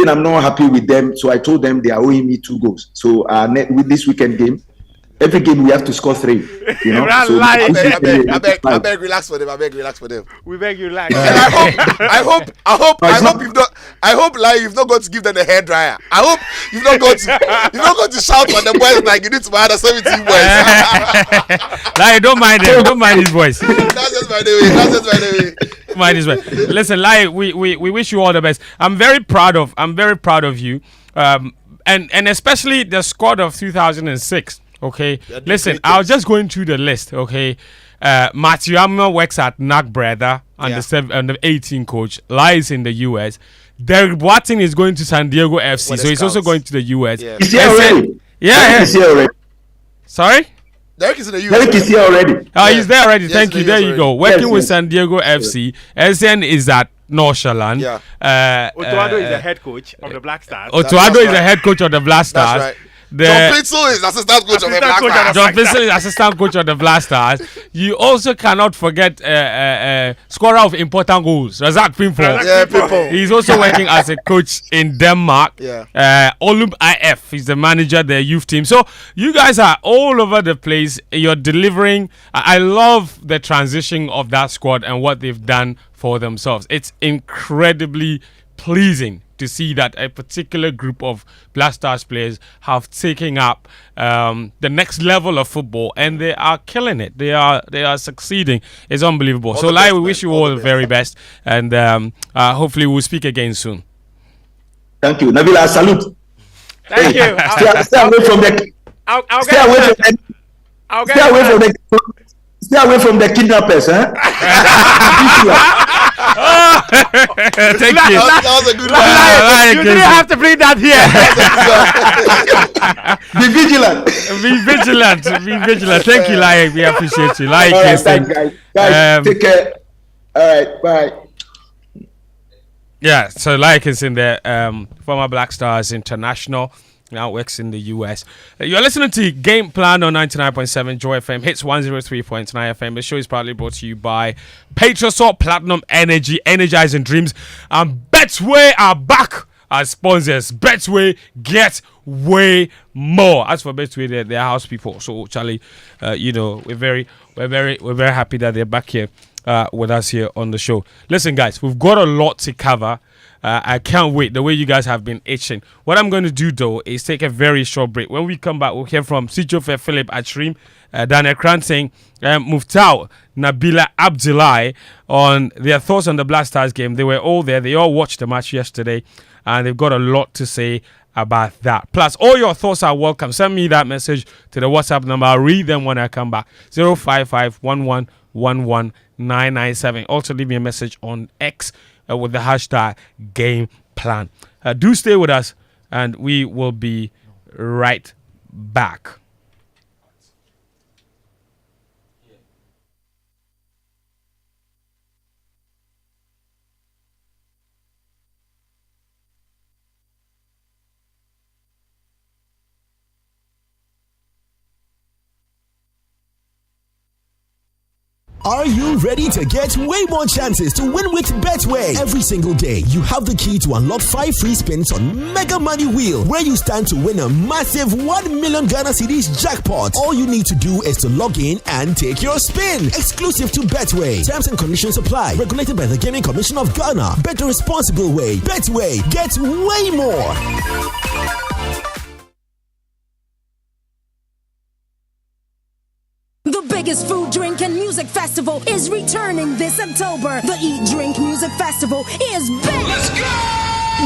I'm not happy with them. So I told them they are owing me 2 goals. So with this weekend game, every game we have to score 3. You know. So I beg, relax for them. We beg you, relax. I hope, like you've not got to give them a hair dryer. I hope you've not got to shout on the boys like you need to buy the 17 boys. Like, don't mind his voice. That's just by the way. Mind his way. Listen, like we wish you all the best. I'm very proud of you, and especially the squad of 2006. Okay, listen, I was just going through the list. Okay, Matthew Ammer works at NAC Brother and the 18 coach. Lies in the US. Derek Boateng is going to San Diego FC, so he's also going to the US. Yeah. He's here already. He's here already. Sorry. Derek is in the US. Derek is here already. Oh, he's there already. Thank you. There you go. Working with San Diego FC. SN is at Northshaland. Yeah. Otuado is the head coach of the Black Stars. Otuado is the head coach of the Black Stars. That's right. John Pitzel is assistant coach of the Black Stars. John Pitzel is assistant coach of the Black Stars. You also cannot forget scorer of important goals, Razak Pimpon. Yeah, Pimpon. He's also working as a coach in Denmark. Yeah. Olymp IF is the manager, their youth team. So you guys are all over the place. You're delivering. I love the transition of that squad and what they've done for themselves. It's incredibly pleasing to see that a particular group of Black Stars players have taken up the next level of football, and they are killing it. They are succeeding. It's unbelievable. So, we wish you all the very best, and hopefully we'll speak again soon. Thank you, Nabila. Salute. Thank you. Stay away from the. Stay away from the kidnappers, huh? Thank you. That was a good one. You didn't have to bring that here. Be vigilant. Be vigilant. Thank you, Lai. We appreciate you. Lai Kingston. Guys, take care. All right, bye. Yeah, so Laryea Kingston there, former Black Stars international, now works in the US. You're listening to Game Plan on 99.7 Joy FM, hits 103.9 FM. The show is proudly brought to you by Patrosol Platinum Energy, energizing dreams, and Betway are back as sponsors. Betway, get way more. As for Betway, they're house people. So Charlie, we're very happy that they're back here with us here on the show. Listen, guys, we've got a lot to cover. I can't wait. The way you guys have been itching. What I'm going to do, though, is take a very short break. When we come back, we'll hear from Sijofe Philip Achrim, Daniel Kranting, Muftau, Nabila Abdullahi on their thoughts on the Black Stars game. They were all there. They all watched the match yesterday, and they've got a lot to say about that. Plus, all your thoughts are welcome. Send me that message to the WhatsApp number. I'll read them when I come back. 055-1111-997. Also, leave me a message on X with the hashtag Game Plan. Do stay with us, and we will be right back. Are you ready to get way more chances to win with Betway? Every single day, you have the key to unlock 5 free spins on Mega Money Wheel, where you stand to win a massive 1 million Ghana cedis jackpot. All you need to do is to log in and take your spin. Exclusive to Betway. Terms and conditions apply. Regulated by the Gaming Commission of Ghana. Bet the responsible way. Betway. Get way more. The biggest food, drink, and music festival is returning this October. The Eat, Drink Music Festival is back. Let's go!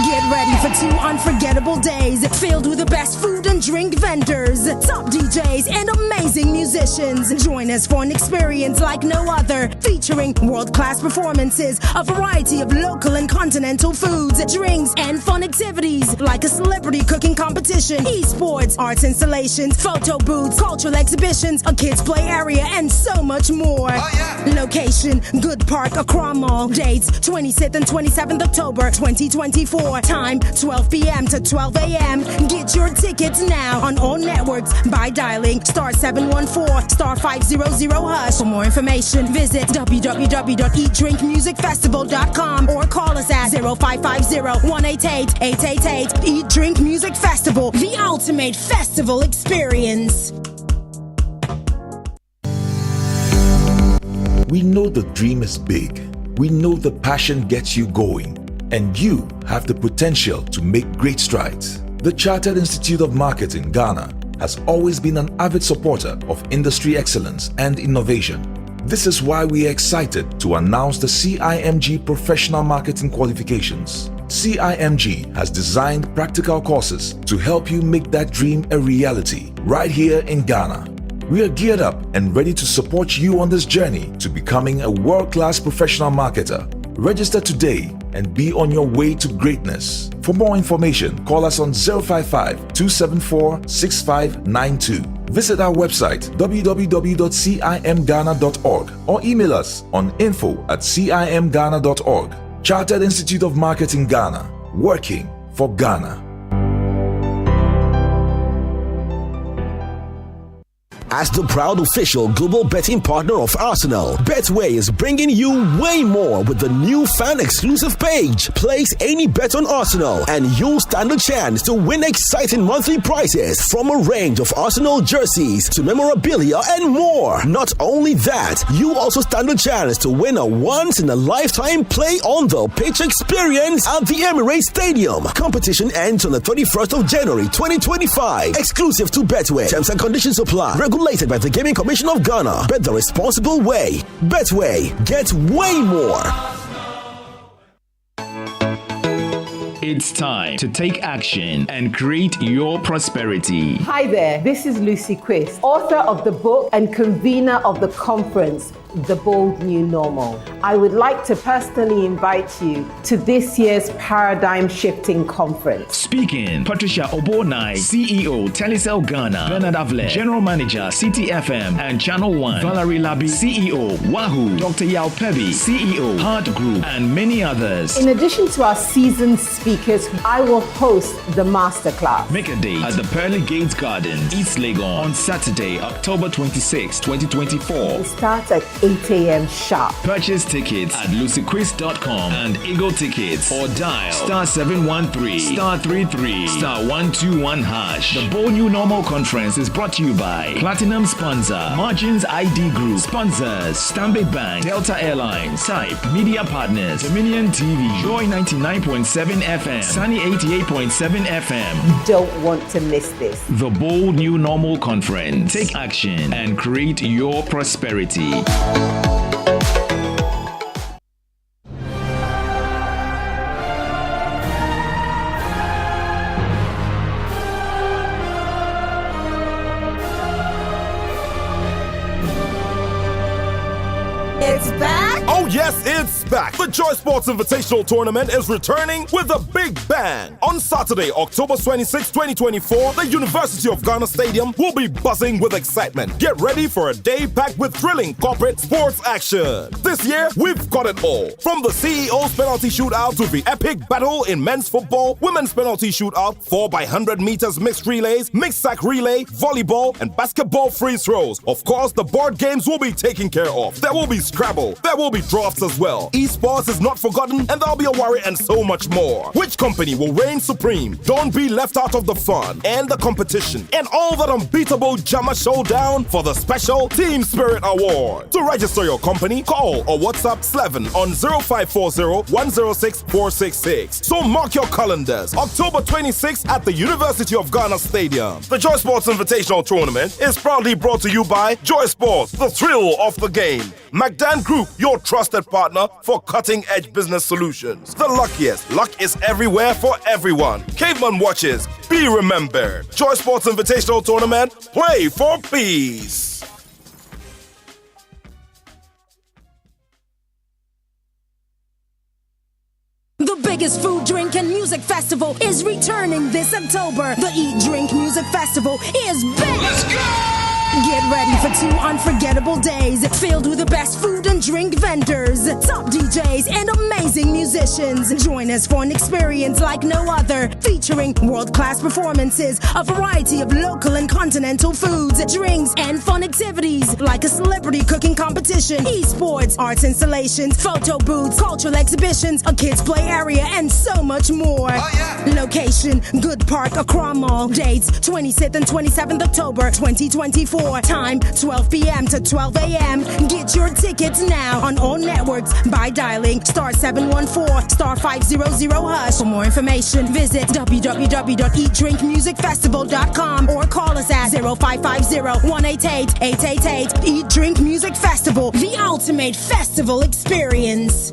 Get ready for 2 unforgettable days filled with the best food and drink vendors, top DJs, and amazing musicians. Join us for an experience like no other, featuring world-class performances, a variety of local and continental foods, drinks, and fun activities like a celebrity cooking competition, esports, arts installations, photo booths, cultural exhibitions, a kids play area, and so much more. Location: Good Park, Akonnor Mall. Dates: 26th and 27th October 2024. Time: 12 p.m. to 12 a.m. Get your tickets now on all networks by dialing *714 *500#. For more information, visit www.eatdrinkmusicfestival.com or call us at 0550-188-888. Eat Drink Music Festival, the ultimate festival experience. We know the dream is big. We know the passion gets you going. And you have the potential to make great strides. The Chartered Institute of Marketing, Ghana, has always been an avid supporter of industry excellence and innovation. This is why we are excited to announce the CIMG Professional Marketing Qualifications. CIMG has designed practical courses to help you make that dream a reality right here in Ghana. We are geared up and ready to support you on this journey to becoming a world-class professional marketer. Register today and be on your way to greatness. For more information, call us on 055-274-6592. Visit our website www.cimghana.org or email us on info@cimghana.org. Chartered Institute of Marketing Ghana, working for Ghana. As the proud official global betting partner of Arsenal, Betway is bringing you way more with the new fan-exclusive page. Place any bet on Arsenal and you'll stand a chance to win exciting monthly prizes from a range of Arsenal jerseys to memorabilia and more. Not only that, you also stand a chance to win a once-in-a-lifetime play-on-the-pitch experience at the Emirates Stadium. Competition ends on the 31st of January 2025. Exclusive to Betway. Terms and conditions apply. Regulated by the Gaming Commission of Ghana. Bet the responsible way. Betway. Get way more. It's time to take action and create your prosperity. Hi there, this is Lucy Quist, author of the book and convener of the conference, The Bold New Normal. I would like to personally invite you to this year's Paradigm Shifting Conference. Speaking, Patricia Obonai, CEO, Telecel Ghana, Bernard Avle, General Manager, CTFM and Channel 1, Valerie Labi, CEO, Wahoo, Dr. Yao Pebi, CEO, Hard Group, and many others. In addition to our seasoned speakers, I will host the masterclass. Make a date at the Pearly Gates Gardens, East Legon, on Saturday, October 26, 2024. It starts at 8 a.m. sharp. Purchase tickets at lucyquiz.com and Eagle Tickets or dial *713*33*121#. The Bold New Normal Conference is brought to you by Platinum Sponsor, Margins ID Group, Sponsors, Stanbic Bank, Delta Airlines, Type, Media Partners, Dominion TV, Joy 99.7 FM, Sunny 88.7 FM. You don't want to miss this. The Bold New Normal Conference. Take action and create your prosperity. It's back! Oh yes, it's back! The Joy Sports Invitational Tournament is returning with a big bang! On Saturday, October 26, 2024, the University of Ghana Stadium will be buzzing with excitement. Get ready for a day packed with thrilling corporate sports action. This year, we've got it all. From the CEO's penalty shootout to the epic battle in men's football, women's penalty shootout, 4x100 meters mixed relays, mixed sack relay, volleyball, and basketball free throws. Of course, the board games will be taken care of. There will be Scrabble. There will be drafts as well. Esports is not forgotten, and there'll be a worry and so much more. Which company will reign supreme? Don't be left out of the fun and the competition and all that unbeatable Jama showdown for the special Team Spirit Award. To register your company, call or WhatsApp Slevin on 0540-106-466. So mark your calendars. October 26th at the University of Ghana Stadium. The Joy Sports Invitational Tournament is proudly brought to you by Joy Sports, the thrill of the game. McDan Group, your trusted partner for cutting-edge business solutions. The luckiest. Luck is everywhere for everyone. Caveman watches. Be remembered. Joy Sports Invitational Tournament. Play for peace. The biggest food, drink, and music festival is returning this October. The Eat, Drink, Music Festival is back. Let's go! Get ready for 2 unforgettable days filled with the best food and drink vendors, top DJs, and amazing musicians. Join us for an experience like no other, featuring world-class performances, a variety of local and continental foods, drinks, and fun activities like a celebrity cooking competition, esports, arts installations, photo booths, cultural exhibitions, a kids' play area, and so much more. Location, Good Park, Akonnor Mall. Dates, 26th and 27th October 2024. Time, 12 p.m. to 12 a.m. Get your tickets now on all networks by dialing *714 *500#. For more information, visit www.eatdrinkmusicfestival.com or call us at 0550-188-888. Eat Drink Music Festival, the ultimate festival experience.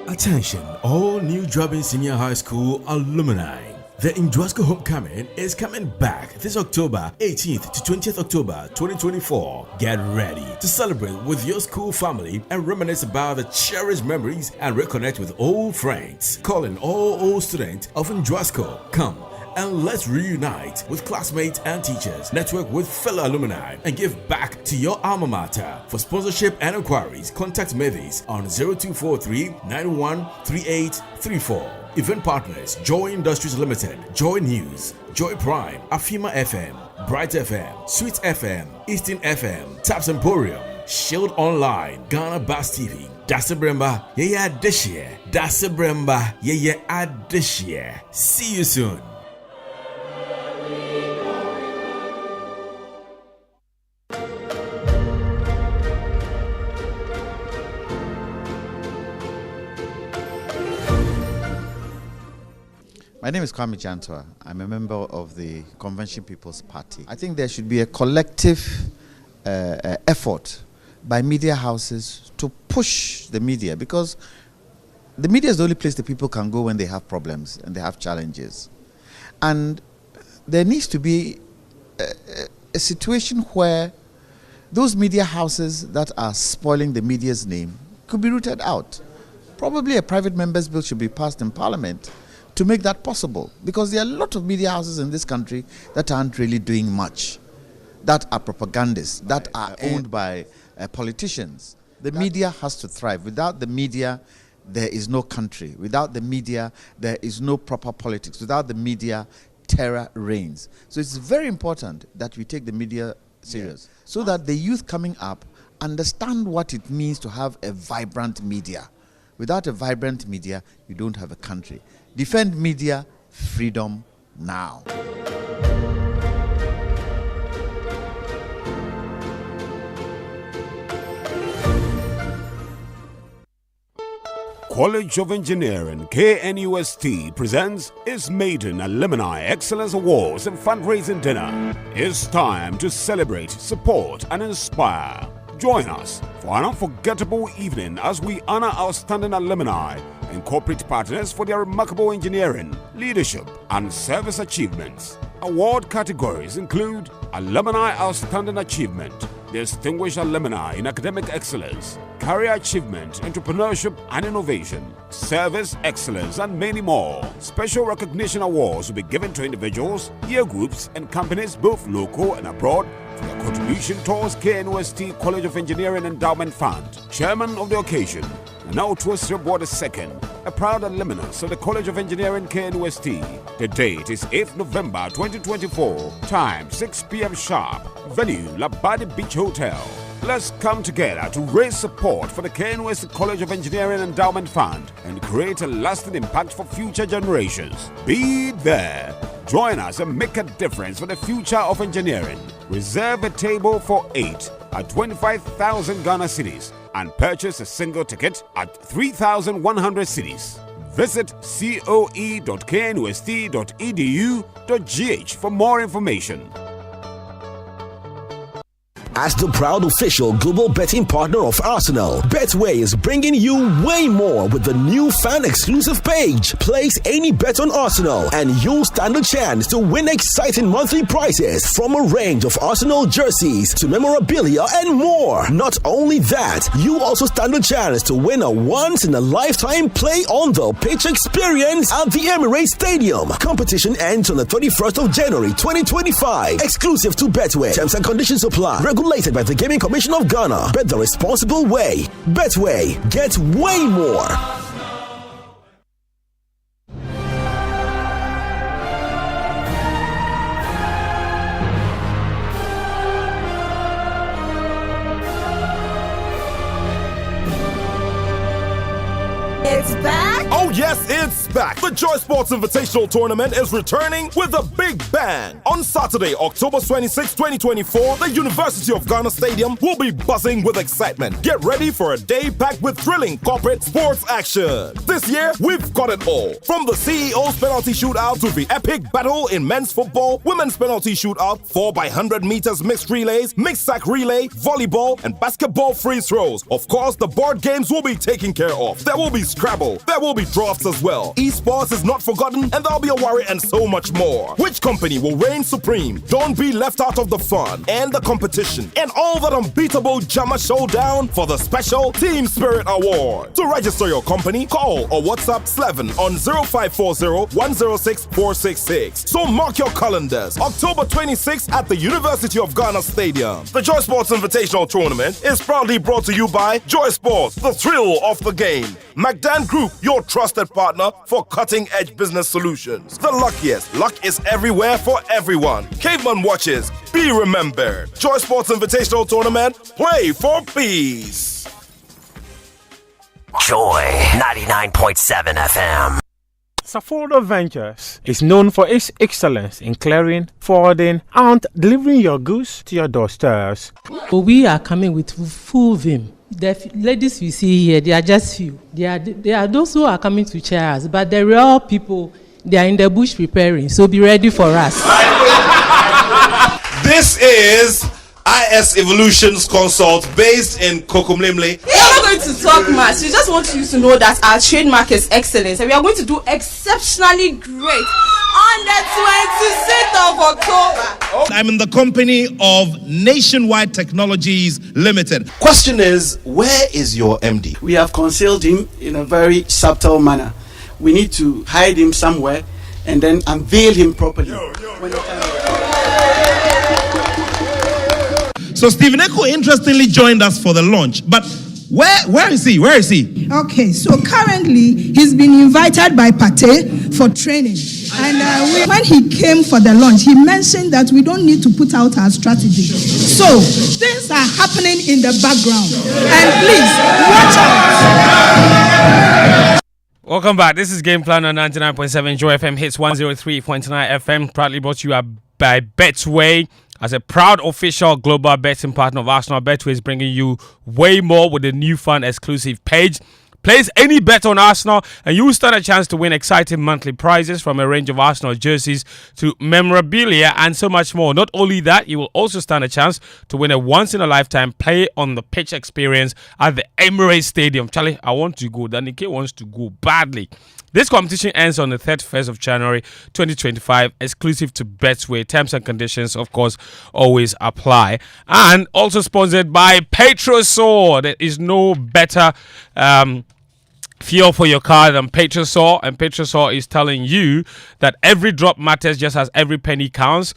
Attention, all new Jobbing Senior High School alumni. The Indwasco Homecoming is coming back this October 18th to 20th October 2024. Get ready to celebrate with your school family and reminisce about the cherished memories and reconnect with old friends. Calling all old students of Indwasco. Come and let's reunite with classmates and teachers, network with fellow alumni, and give back to your alma mater. For sponsorship and inquiries, contact Mavis on 0243 913834. Event partners: Joy Industries Limited, Joy News, Joy Prime, Afima FM, Bright FM, Sweet FM, Eastern FM, Taps Emporium, Shield Online, Ghana Bass TV, Dasabremba, Yaya Adishie, Dasabremba, Yaya Adishie. See you soon. My name is Kwame Jantua. I'm a member of the Convention People's Party. I think there should be a collective effort by media houses to push the media, because the media is the only place that people can go when they have problems and they have challenges. And there needs to be a situation where those media houses that are spoiling the media's name could be rooted out. Probably a private member's bill should be passed in Parliament to make that possible, because there are a lot of media houses in this country that aren't really doing much, that are propagandists, that are owned by politicians. The media has to thrive. Without the media, there is no country. Without the media, there is no proper politics. Without the media, terror reigns. So it's very important that we take the media serious, so that the youth coming up understand what it means to have a vibrant media. Without a vibrant media, you don't have a country. Defend media freedom now. College of Engineering, KNUST, presents its maiden Alumni Excellence Awards and Fundraising Dinner. It's time to celebrate, support, and inspire. Join us for an unforgettable evening as we honor outstanding alumni and corporate partners for their remarkable engineering, leadership, and service achievements. Award categories include Alumni Outstanding Achievement, Distinguished Alumni in Academic Excellence, Career Achievement, Entrepreneurship and Innovation, Service Excellence, and many more. Special recognition awards will be given to individuals, year groups, and companies both local and abroad for their contribution towards KNUST College of Engineering Endowment Fund. Chairman of the occasion, Nanautu Board II, a proud alumnus of the College of Engineering KNUST. The date is 8th November 2024. Time 6 p.m. sharp. Venue Labadi Beach Hotel. Let's come together to raise support for the KNUST College of Engineering Endowment Fund and create a lasting impact for future generations. Be there. Join us and make a difference for the future of engineering. Reserve a table for 8 at 25,000 Ghana cedis and purchase a single ticket at 3,100 cedis. Visit coe.knust.edu.gh for more information. As the proud official global betting partner of Arsenal, Betway is bringing you way more with the new fan-exclusive page. Place any bet on Arsenal and you'll stand a chance to win exciting monthly prizes from a range of Arsenal jerseys to memorabilia and more. Not only that, you also stand a chance to win a once-in-a-lifetime play on the pitch experience at the Emirates Stadium. Competition ends on the 31st of January 2025. Exclusive to Betway. Terms and conditions apply. Regulated by the Gaming Commission of Ghana. Bet the responsible way. Betway. Get way more. It's back. Oh yes, it's back. The Joy Sports Invitational Tournament is returning with a big bang. On Saturday, October 26, 2024, the University of Ghana Stadium will be buzzing with excitement. Get ready for a day packed with thrilling corporate sports action. This year, we've got it all. From the CEO's penalty shootout to the epic battle in men's football, women's penalty shootout, 4x100 meters mixed relays, mixed sack relay, volleyball, and basketball free throws. Of course, the board games will be taken care of. There will be Scrabble. There will be drafts as well. Esports is not forgotten, and there'll be a worry and so much more. Which company will reign supreme? Don't be left out of the fun and the competition and all that unbeatable Jama showdown for the special Team Spirit Award. To register your company, call or WhatsApp Slevin on 0540-106-466. So mark your calendars. October 26th at the University of Ghana Stadium. The Joy Sports Invitational Tournament is proudly brought to you by Joy Sports, the thrill of the game. McDan Group, your trusted partner for cutting-edge business solutions. The luckiest. Luck is everywhere for everyone. Caveman Watches. Be remembered. Joy Sports Invitational Tournament. Play for peace. Joy 99.7 FM. Safordo Ventures is known for its excellence in clearing, forwarding, and delivering your goods to your doorsteps. We are coming with full vim. The ladies you see here, they are just few. They are those who are coming to cheer us, but the real people, they are in the bush preparing. So be ready for us. This is IS Evolutions Consult based in Kokomlemle. We are not going to talk much. We just want you to know that our trademark is excellence, and we are going to do exceptionally great on the 26th of October. I'm in the company of Nationwide Technologies Limited. Question is, where is your MD? We have concealed him in a very subtle manner. We need to hide him somewhere and then unveil him properly. So Stephen Echo interestingly joined us for the launch, but where is he? Where is he? Okay, so currently he's been invited by Pate for training. And when he came for the launch, he mentioned that we don't need to put out our strategy. So things are happening in the background. And please, watch out. Welcome back. This is Game Plan on 99.7 Joy FM hits 103.9 FM. Proudly brought to you by Betway. As a proud official global betting partner of Arsenal, Betway is bringing you way more with a new fun exclusive page. Place any bet on Arsenal and you will stand a chance to win exciting monthly prizes from a range of Arsenal jerseys to memorabilia and so much more. Not only that, you will also stand a chance to win a once-in-a-lifetime play on the pitch experience at the Emirates Stadium. Charlie, I want to go. Danike wants to go badly. This competition ends on the 31st of January 2025, exclusive to Betway. Terms and conditions, of course, always apply. And also sponsored by Petrosol. There is no better fuel for your car than Petrosol, and Petrosol is telling you that every drop matters just as every penny counts.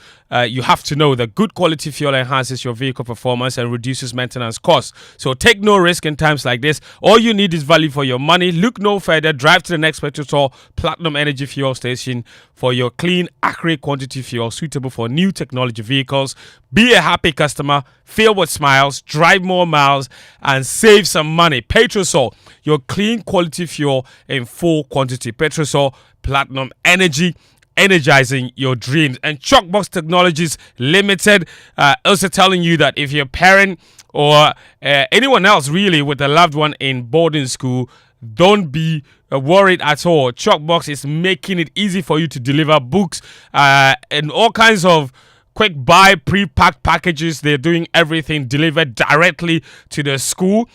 You have to know that good quality fuel enhances your vehicle performance and reduces maintenance costs. So take no risk in times like this. All you need is value for your money. Look no further. Drive to the next Petrosol Platinum Energy Fuel Station for your clean, accurate quantity fuel suitable for new technology vehicles. Be a happy customer, fill with smiles, drive more miles, and save some money. Petrosol, your clean quality fuel in full quantity. Petrosol Platinum Energy, energizing your dreams. And Chalkbox Technologies Limited also telling you that if you're a parent or anyone else really with a loved one in boarding school, don't be worried at all. Chalkbox is making it easy for you to deliver books and all kinds of quick buy pre-packed packages. They're doing everything delivered directly to the school.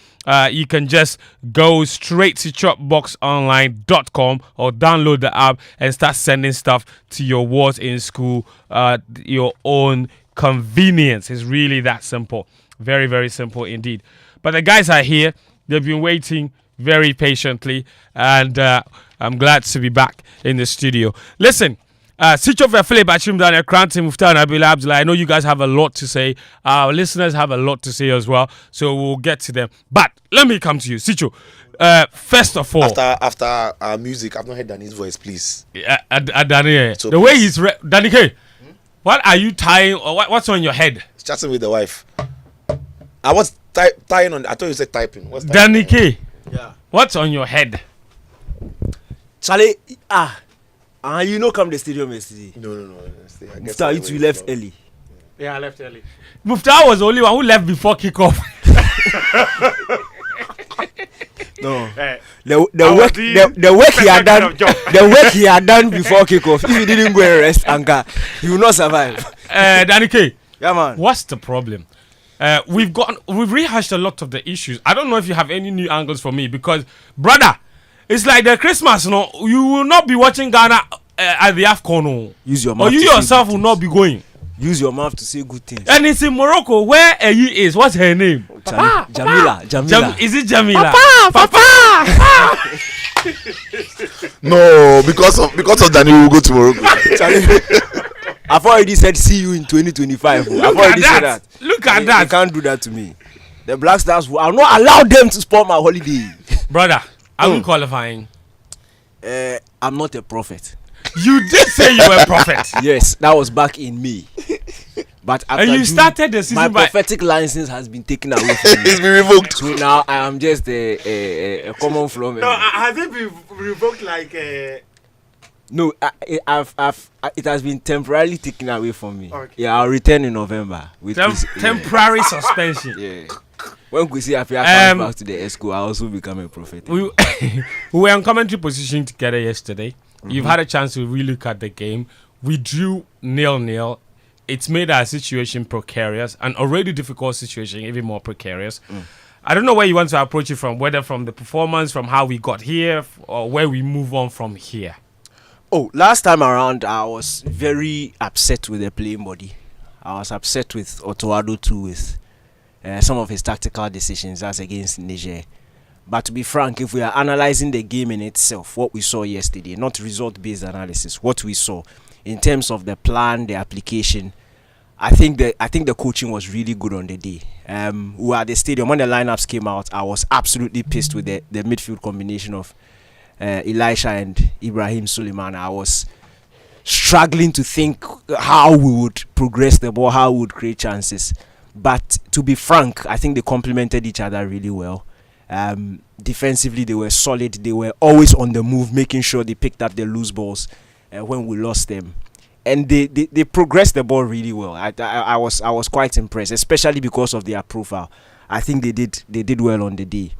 You can just go straight to chalkboxonline.com or download the app and start sending stuff to your wards in school your own convenience. It's really that simple. Very, very simple indeed. But the guys are here. They've been waiting very patiently, and I'm glad to be back in the studio. Listen, switch off Philip Achim Daniel Cranton, Muftar Nabila Abdullah. I know you guys have a lot to say. Our listeners have a lot to say as well, so we'll get to them. But let me come to you, Sicho. First of all, after our music, I've not heard Danny's voice, please. Danny, so the way he's Danny K, what are you tying, or what's on your head? Chatting with the wife. I was tying on. I thought you said typing. What's Danny K? Yeah. What's on your head? Charlie, you know, come the stadium yesterday. No. Muftar, you left early. Yeah, I left early. Muftar was the only one who left before kickoff. No, the work he had done, the work he had done before kickoff. If he didn't go and rest, Anka, he will not survive. Danny K, yeah, man. What's the problem? We've rehashed a lot of the issues. I don't know if you have any new angles for me, because brother, it's like the Christmas, no, you will not be watching Ghana at the Akonnor. Use your mouth. Or you yourself will not be going. Use your mouth to say good things. And it's in Morocco, where Eyi is. What's her name? Papa, Jamila. Is it Jamila? Papa. No, because of Danny, we'll go to Morocco. I've already said see you in 2025. I've already said that. Look at that. They can't do that to me. The Black Stars will not allow them to spoil my holiday. Brother, are we qualifying? I'm not a prophet. You did say you were a prophet. Yes, that was back in May. But after and you started the season my prophetic license has been taken away from me. It's been revoked. So now I am just a common floor member. No, has it been revoked like No, it has been temporarily taken away from me. Okay. Yeah, I'll return in November. With temporary suspension. Yeah. When we see if I come back to the ESCO, I also become a prophet. We were in commentary position together yesterday. Mm-hmm. You've had a chance to relook at the game. We drew 0-0. It's made our situation precarious, an already difficult situation even more precarious. I don't know where you want to approach it from, whether from the performance, from how we got here, or where we move on from here. Oh, last time around, I was very upset with the playing body. I was upset with Otoado too, with some of his tactical decisions as against Niger. But to be frank, if we are analysing the game in itself, what we saw yesterday, not result-based analysis, what we saw in terms of the plan, the application, I think the coaching was really good on the day. We were at the stadium when the lineups came out. I was absolutely pissed with the midfield combination of Elisha and Ibrahim Suleiman. I was struggling to think how we would progress the ball, how we would create chances. But to be frank, I think they complemented each other really well. Defensively, they were solid. They were always on the move, making sure they picked up the loose balls when we lost them. And they progressed the ball really well. I was quite impressed, especially because of their profile. I think they did well on the day.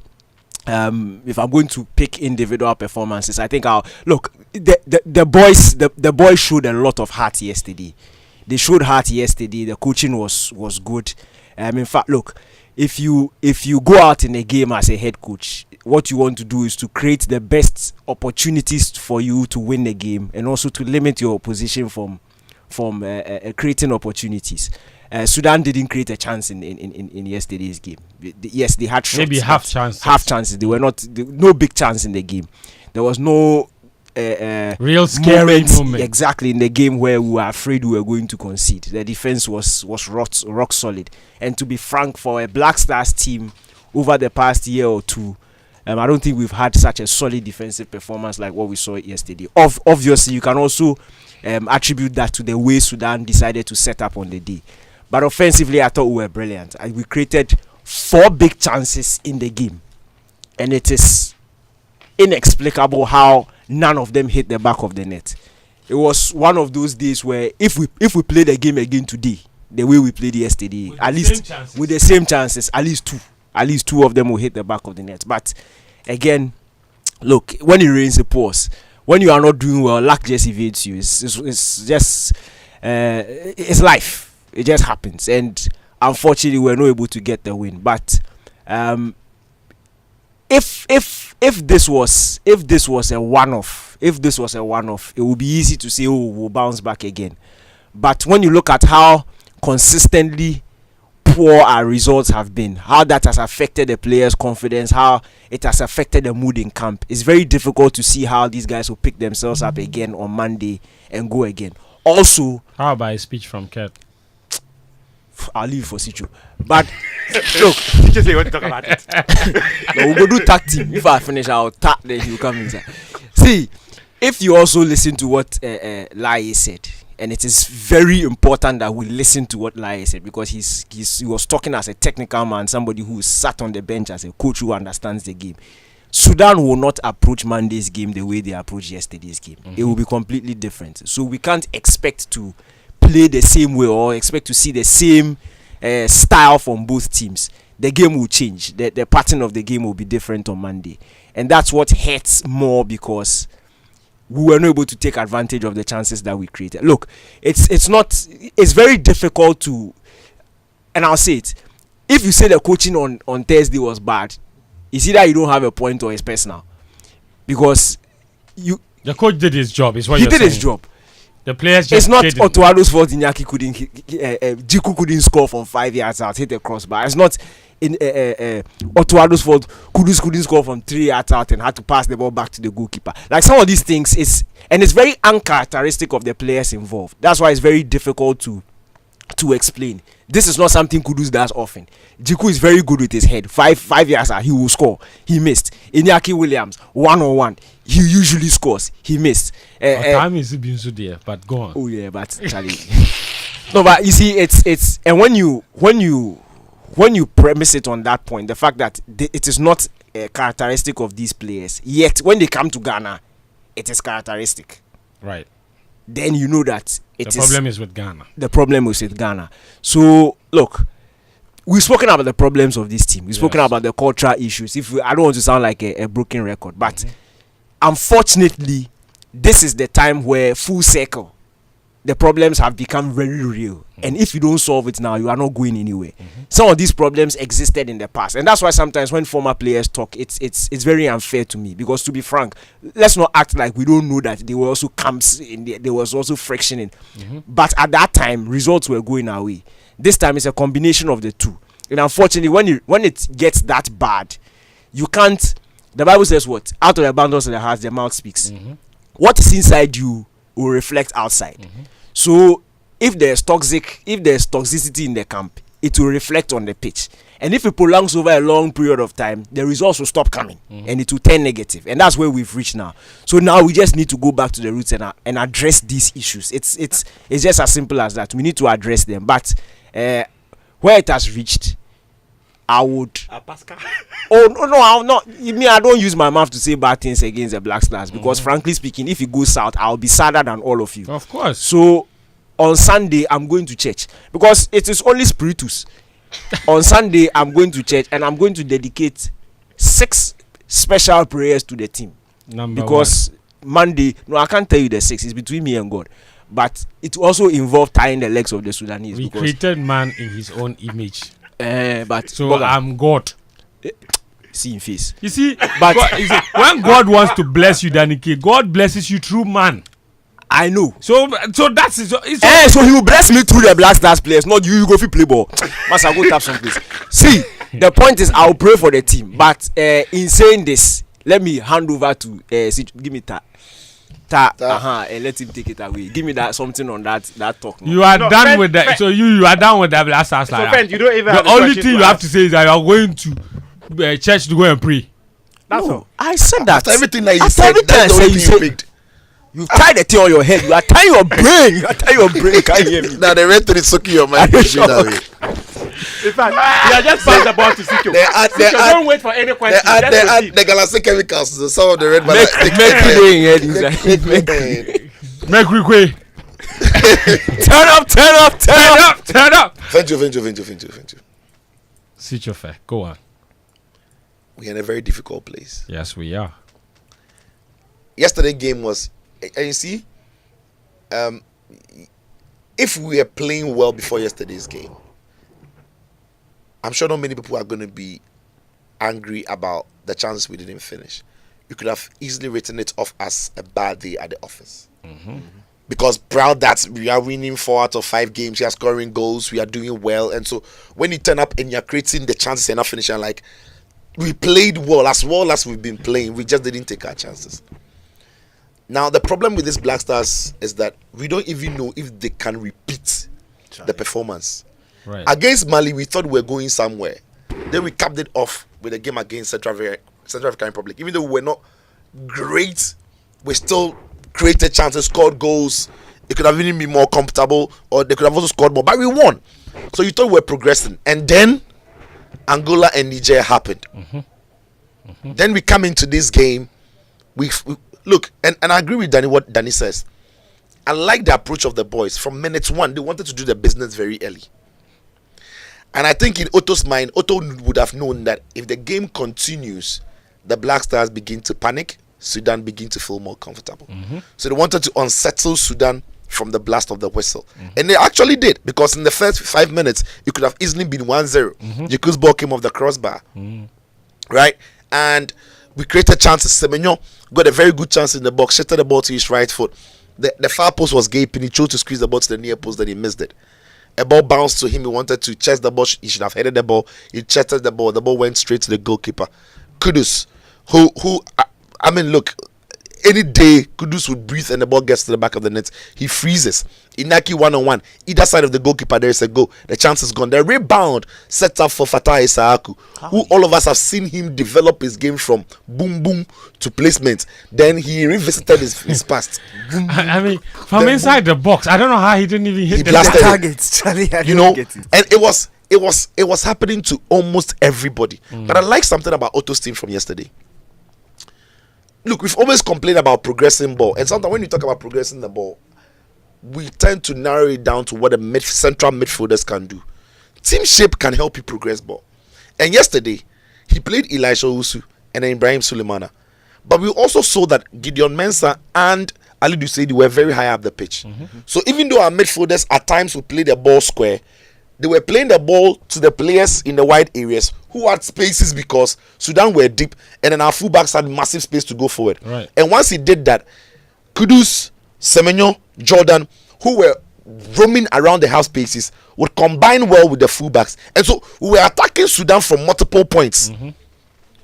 If I'm going to pick individual performances, I think the boys showed a lot of heart yesterday. They showed heart yesterday. The coaching was good. In fact, look, if you go out in a game as a head coach, what you want to do is to create the best opportunities for you to win the game, and also to limit your opposition from creating opportunities. Sudan didn't create a chance in yesterday's game. Yes, they had shots, maybe half chances. They were no big chance in the game. There was no real scary moment exactly in the game where we were afraid we were going to concede. The defense was rock solid. And to be frank, for a Black Stars team over the past year or two, I don't think we've had such a solid defensive performance like what we saw yesterday. Obviously, you can also attribute that to the way Sudan decided to set up on the day. But offensively, I thought we were brilliant. We created 4 big chances in the game. And it is inexplicable how none of them hit the back of the net. It was one of those days where if we play the game again today, the way we played yesterday, with the same chances, at least two of them will hit the back of the net. But again, look, when it rains, it pours. When you are not doing well, luck just evades you. It's just it's life. It just happens, and unfortunately, we're not able to get the win. But if this was a one-off, it would be easy to say, oh, we'll bounce back again. But when you look at how consistently poor our results have been, how that has affected the players' confidence, how it has affected the mood in camp, it's very difficult to see how these guys will pick themselves up again on Monday and go again. Also, how about a speech from Kurt? I'll leave for Sichu. But look, just say you want to talk about it. No, we'll go do tag team. If I finish, I'll tag, then he'll come inside. See, if you also listen to what Laryea said, and it is very important that we listen to what Laryea said, because he was talking as a technical man, somebody who sat on the bench as a coach who understands the game. Sudan will not approach Monday's game the way they approached yesterday's game. It will be completely different. So we can't expect to play the same way or expect to see the same style from both teams. The game will change. The pattern of the game will be different on Monday. And that's what hurts more, because we were not able to take advantage of the chances that we created. Look, it's very difficult to, and I'll say it, if you say the coaching on Thursday was bad, it's either you don't have a point or it's personal. Because the coach did his job, is what he you're did saying. his job. The players just it's not didn't. Otoado's fault. Jiku couldn't score from 5 yards out, hit the crossbar. It's not in Otoado's fault. Kudus couldn't score from 3 yards out and had to pass the ball back to the goalkeeper. Like, some of these things it's very uncharacteristic of the players involved. That's why it's very difficult to explain. This is not something Kudus does often. Jiku is very good with his head. Five yards out, he will score. He missed. Iñaki Williams, 1-on-1, he usually scores. He missed. Time is being so there, but go on. Oh yeah, but Charlie. No, but you see, it's and when you premise it on that point, the fact that it is not a characteristic of these players, yet when they come to Ghana, it is characteristic. Right. Then you know that the problem is with Ghana. The problem is with Ghana. So look, we've spoken about the problems of this team. We've spoken about the cultural issues. I don't want to sound like a broken record, but unfortunately, this is the time where, full circle, the problems have become very real. And if you don't solve it now, you are not going anywhere. Some of these problems existed in the past, and that's why sometimes when former players talk, it's very unfair to me, because, to be frank, let's not act like we don't know that there were also camps in there was also friction in. But at that time, results were going our way. This time it's a combination of the two, and unfortunately, when it gets that bad, you can't. The Bible says what? Out of the abundance of the heart, the mouth speaks. What is inside you will reflect outside. So if there's toxicity in the camp, it will reflect on the pitch. And if it prolongs over a long period of time, the results will stop coming and it will turn negative. And that's where we've reached now. So now we just need to go back to the roots and address these issues. It's just as simple as that. We need to address them. But where it has reached, I would. Oh no, I'll not. I don't use my mouth to say bad things against the Black Stars, because frankly speaking, if it goes south, I'll be sadder than all of you. Of course. So on Sunday, I'm going to church, because it is only spiritus. On Sunday, I'm going to church and I'm going to dedicate 6 special prayers to the team. Because Monday, no, I can't tell you the 6. It's between me and God. But it also involves tying the legs of the Sudanese. We created man in his own image. But so I'm God. See in face. You see, but when God wants to bless you, Danike, God blesses you through man. I know. So that's it. So he will bless me through the Black Stars players, not you. You go play ball. Must I go tap some place? See, the point is, I'll pray for the team. But in saying this, let me hand over to give me that. And let him take it away. Give me that something on that talk. You are done with that. So you are done with that Black Stars. You don't even the only thing you have to say is that you are going to church to go and pray. That's all. I said that. After everything that you said, that's the only thing you picked. You tied the thing on your head. You are tying your brain. You are tying your brain. Can't hear me. Now the red to the soaking your mind. In fact, you are just passed the ball to Sikyo. Don't wait for any question. They add the Galassi chemicals to some of the red. Make Turn up. Thank you. Sit your fair. Go on. We're in a very difficult place. Yes, we are. yesterday game was, and you see, if we were playing well before yesterday's game, I'm sure not many people are going to be angry about the chances we didn't finish. You could have easily written it off as a bad day at the office. Because proud that we are winning 4 out of 5 games, we are scoring goals, we are doing well. And so when you turn up and you're creating the chances and not finishing, like, we played well as we've been playing, we just didn't take our chances. Now, the problem with these Black Stars is that we don't even know if they can repeat the performance. Right. Against Mali, we thought we were going somewhere. Then we capped it off with a game against Central African Republic. Even though we were not great, we still created chances, scored goals. It could have even been more comfortable, or they could have also scored more, but we won. So you thought we were progressing. And then Angola and Niger happened. Then we come into this game. We look, and I agree with Danny, what Danny says. I like the approach of the boys. From minute 1, they wanted to do the business very early. And I think in Otto's mind, Otto would have known that if the game continues, the Black Stars begin to panic, Sudan begin to feel more comfortable. So they wanted to unsettle Sudan from the blast of the whistle. And they actually did, because in the first 5 minutes, it could have easily been 1-0. Jeku's ball came off the crossbar. Right? And we created chances. Semenyo got a very good chance in the box, shattered the ball to his right foot. The far post was gaping. He chose to squeeze the ball to the near post, then he missed it. A ball bounced to him. He wanted to chest the ball. He should have headed the ball. He chested the ball. The ball went straight to the goalkeeper. Kudus, who I mean, look, any day Kudus would breathe and the ball gets to the back of the net, he freezes. Inaki 1-on-1. Either side of the goalkeeper, there is a goal. The chance is gone. The rebound set up for Fatah Isaaku, who all of us have seen him develop his game from boom boom to placement. Then he revisited his past. I mean, from Then inside the box, I don't know how he didn't even hit the blasted it. targets. Charlie, I You don't know, get it. and it was happening to almost everybody. But I like something about Otto's team from yesterday. Look, we've always complained about progressing ball, and sometimes when you talk about progressing the ball, we tend to narrow it down to what the central midfielders can do. Team shape can help you progress ball. And yesterday, he played Elisha Usu and then Ibrahim Sulemana. But we also saw that Gideon Mensah and Ali Dusaidi were very high up the pitch. So even though our midfielders at times would play the ball square, they were playing the ball to the players in the wide areas who had spaces because Sudan were deep, and then our fullbacks had massive space to go forward. Right. And once he did that, Kudus, Semenyo, Jordan, who were roaming around the half spaces, would combine well with the fullbacks. And so we were attacking Sudan from multiple points.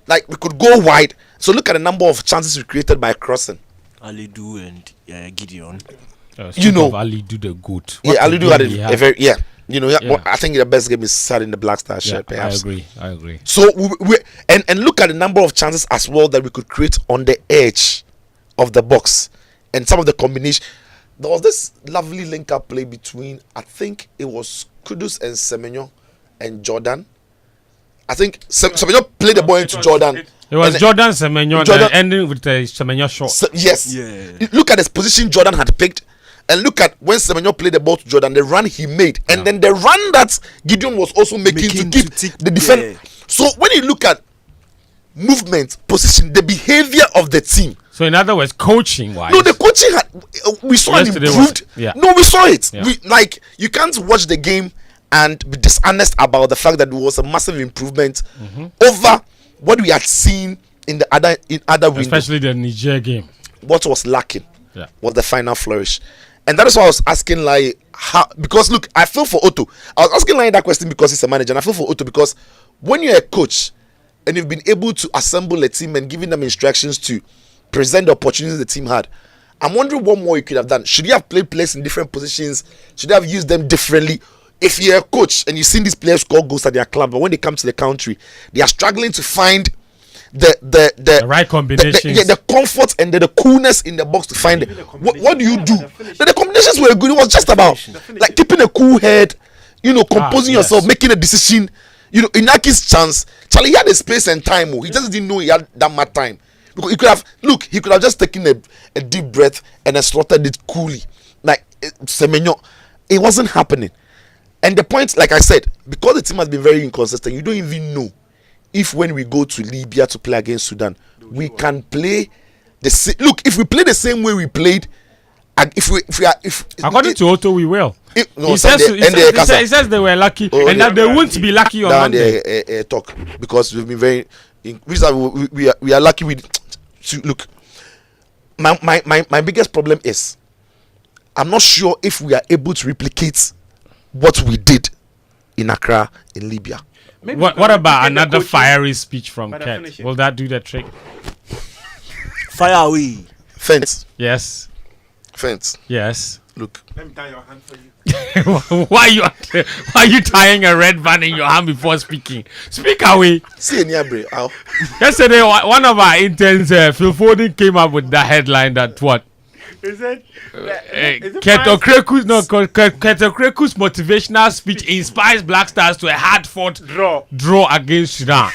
Like, we could go wide. So look at the number of chances we created by crossing. Alidu and Gideon. You know, Alidu the goat. Yeah, Alidu had a very, you know, Yeah. I think the best game is sad in the Black Star shirt, perhaps. I agree. So and look at the number of chances as well that we could create on the edge of the box, and some of the combination. There was this lovely link-up play between, I think it was Kudus and Semenyo and Jordan. I think Semenyo played the ball into Jordan. It was Jordan Semenyo, Jordan ending with the Semenyo shot. Yes. Look at the position Jordan had picked. And look at when Semenyo played the ball to Jordan, the run he made, and then the run that Gideon was also making to keep the defense. So when you look at movement, position, the behavior of the team. So in other words, coaching wise. No, the coaching had, we saw it improved. No, we saw it. We, like, you can't watch the game and be dishonest about the fact that there was a massive improvement over what we had seen in the other windows. Especially the Niger game. What was lacking was the final flourish. And that is why I was asking, like, how, because look, I feel for Otto. I was asking like that question because he's a manager, and I feel for Otto because when you're a coach and you've been able to assemble a team and giving them instructions to present the opportunities the team had, I'm wondering what more you could have done. Should you have played players in different positions? Should you have used them differently? If you're a coach and you've seen these players score goals at their club, but when they come to the country, they are struggling to find the right combinations, the comfort and the coolness in the box to find it. What do you do? The combinations were good. It was just about like keeping a cool head, you know, composing yourself, making a decision. You know, Inaki's chance, Charlie, he had a space and time. He just didn't know he had that much time. Because he could have just taken a deep breath and then slaughtered it coolly. Like Semenyo, it wasn't happening. And the point, like I said, because the team has been very inconsistent, you don't even know if when we go to Libya to play against Sudan, we can play Look, if we play the same way we played, and if according to Otto, we will. He says they were lucky, and that they won't be lucky on Monday. Talk because we've been very. We are lucky with. Look, my biggest problem is, I'm not sure if we are able to replicate what we did in Accra, in Libya. What about another fiery speech from Kent? Will that do the trick? Fire away. Fence. Yes. Fence. Yes. Look. Let me tie your hand for you. Why are you tying a red band in your hand before speaking? Speak away. See any Yesterday, one of our interns, Phil Foden, came up with that headline that what? Is it? Ketokraku's motivational speech inspires Black Stars to a hard-fought draw against Sudan.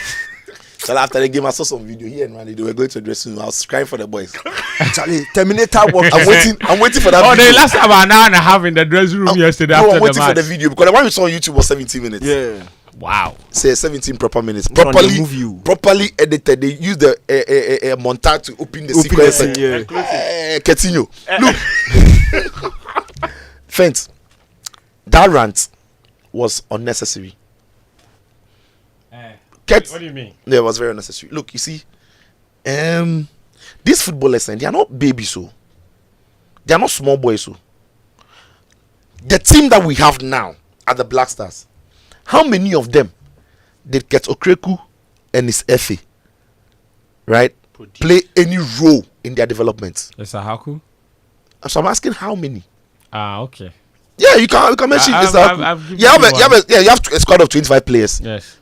So after the game, I saw some video here and Randy. They were going to the dressing room. I was crying for the boys. Charlie, Terminator walk. I'm waiting for that. Oh, video. they last about an hour and a half in the dressing room yesterday. No, after I'm waiting the match. for the video because the one we saw on YouTube was 17 minutes. Yeah. Wow. Say 17 proper minutes. Properly edited. They used the montage to open the sequence. Continue. Look. Fence. That rant was unnecessary. What do you mean? Yeah, it was very unnecessary. Look, you see, these footballers, they are not babies, so they are not small boys, so the team that we have now at the Black Stars, how many of them did get Okreku and his FA, right, play any role in their development? Yes, Haku. So I'm asking how many. Okay. Yeah, you can mention this. You have a squad of 25 players. Yes.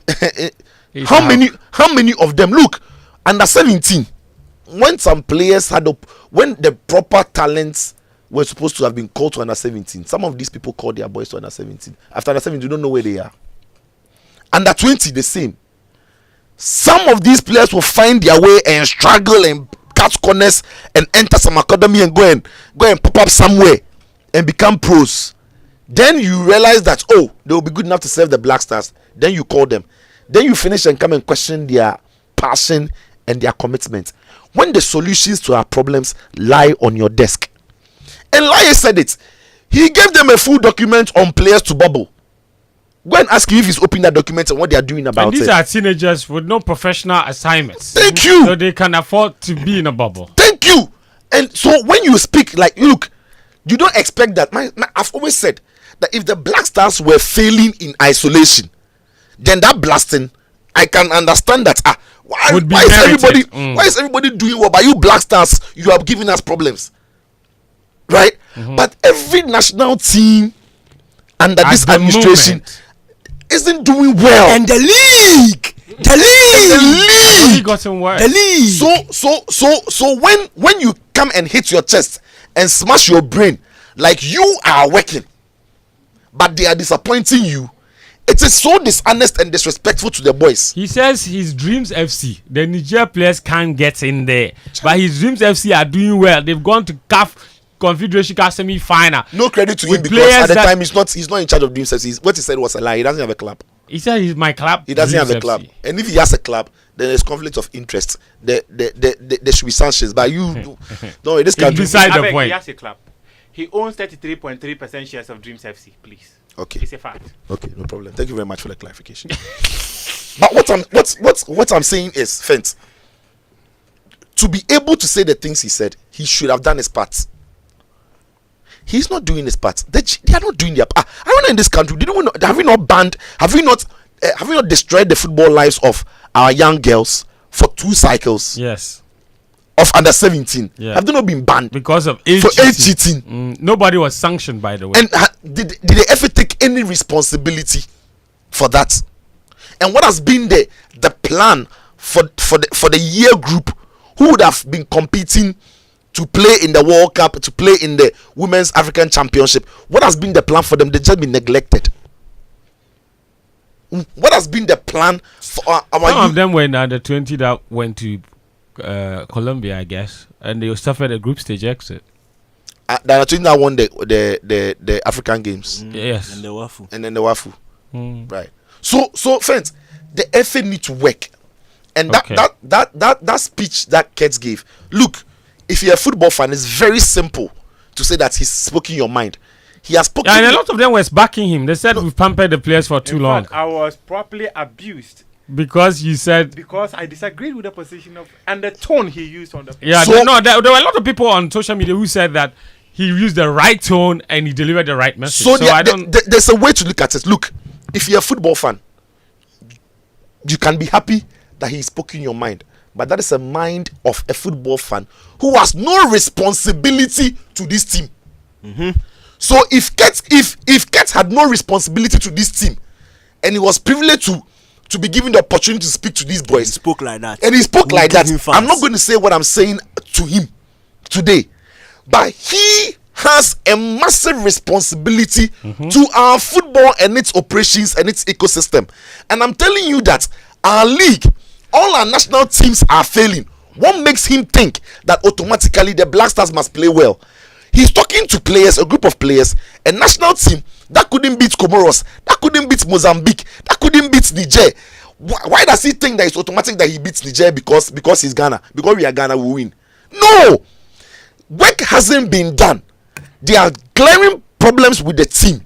How many of them? Look, under 17, when some players when the proper talents were supposed to have been called to under 17, some of these people called their boys to under 17. After under 17, you don't know where they are. Under 20, the same. Some of these players will find their way and struggle and cut corners and enter some academy and go and pop up somewhere and become pros. Then you realize that they will be good enough to serve the Black Stars. Then you call them. Then you finish and come and question their passion and their commitment. When the solutions to our problems lie on your desk. And Laryea said it. He gave them a full document on players to bubble. Go and ask him if he's opened that document and what they are doing about it. And these are teenagers with no professional assignments. Thank you. So they can afford to be in a bubble. Thank you. And so when you speak, look, you don't expect that. I've always said that if the Black Stars were failing in isolation, then that blasting, I can understand that. Why is everybody doing well? But you Black Stars, you are giving us problems, right? But every national team under this administration isn't doing well, and the league only gotten worse. The league. So when you come and hit your chest and smash your brain like you are working, but they are disappointing you. It is so dishonest and disrespectful to the boys. He says his Dreams FC, the Niger players can't get in there. But his Dreams FC are doing well. They've gone to CAF Confederation Cup semi-final. No credit to him because at the time he's not in charge of Dreams FC. What he said was a lie. He doesn't have a club. He said he's my club. He doesn't Dreams have a club. FC. And if he has a club, then there's conflict of interest. There should be sanctions. But you no, this can't beside the point. He has a club. He owns 33.3% shares of Dreams FC. Please. Okay. It's a fact. Okay, no problem. Thank you very much for the clarification. But what I'm saying is, Fence, to be able to say the things he said, he should have done his part. He's not doing his part. They are not doing their part. I don't know in this country. Have we not destroyed the football lives of our young girls for 2 cycles? Yes. Of under 17, have they not been banned because of age cheating? Nobody was sanctioned, by the way. And did they ever take any responsibility for that? And what has been the plan for the year group who would have been competing to play in the World Cup, to play in the Women's African Championship? What has been the plan for them? They've just been neglected. What has been the plan for our Some of them were under 20 that went to Colombia, I guess, and they suffered a group stage exit. That team that won the African Games. Yes, and the Wafu. Right. So friends, the FA need to work, and that speech that Kets gave. Look, if you're a football fan, it's very simple to say that he's spoken your mind. He has spoken. And a lot of them was backing him. They said we've pampered the players for too long. I was properly abused. Because you said... Because I disagreed with the position of... And the tone he used on the... Yeah, there were a lot of people on social media who said that he used the right tone and he delivered the right message. So there's a way to look at it. Look, if you're a football fan, you can be happy that he's spoken your mind. But that is a mind of a football fan who has no responsibility to this team. So if Kets had no responsibility to this team and he was privileged to be given the opportunity to speak to these boys. He spoke like that. And he spoke like that. I'm not going to say what I'm saying to him today. But he has a massive responsibility to our football and its operations and its ecosystem. And I'm telling you that our league, all our national teams are failing. What makes him think that automatically the Black Stars must play well? He's talking to players, a group of players, a national team that couldn't beat Comoros, that couldn't beat Mozambique, that couldn't beat Niger. Why does he think that it's automatic that he beats Niger because he's Ghana? Because we are Ghana, we win. No! Work hasn't been done. There are glaring problems with the team.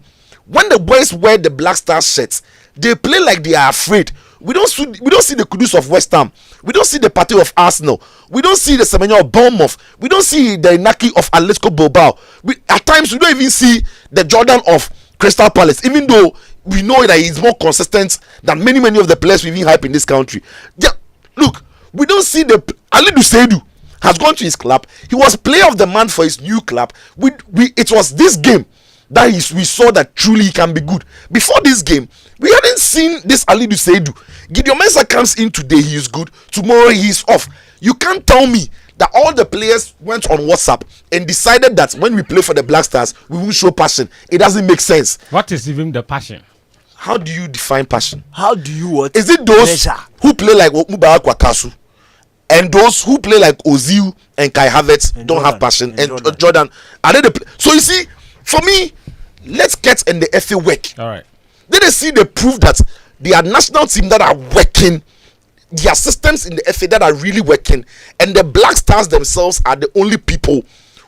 When the boys wear the Black Stars shirts, they play like they are afraid. We don't see the Kudus of West Ham. We don't see the Partey of Arsenal. We don't see the Semenyo of Bournemouth. We don't see the Inaki of Atletico Bilbao. At times, we don't even see the Jordan of Crystal Palace, even though we know that he's more consistent than many of the players we even hype in this country. Yeah, look, we don't see the Alidu Seidu has gone to his club. He was player of the month for his new club. It was this game that we saw that truly he can be good. Before this game, we hadn't seen this Alidu Seidu. Gideon Mensah comes in today, he is good. Tomorrow he is off. You can't tell me that all the players went on WhatsApp and decided that when we play for the Black Stars, we will show passion. It doesn't make sense. What is even the passion? How do you define passion? How do you what? Is it those who play like Mubarak Wakasu and those who play like Ozil and Kai Havertz and don't Jordan, have passion and Jordan? Are they so you see, for me, let's get in the FA work. All right. Then they see the proof that they are national team that are working. Their systems in the FA that are really working, and the Black Stars themselves are the only people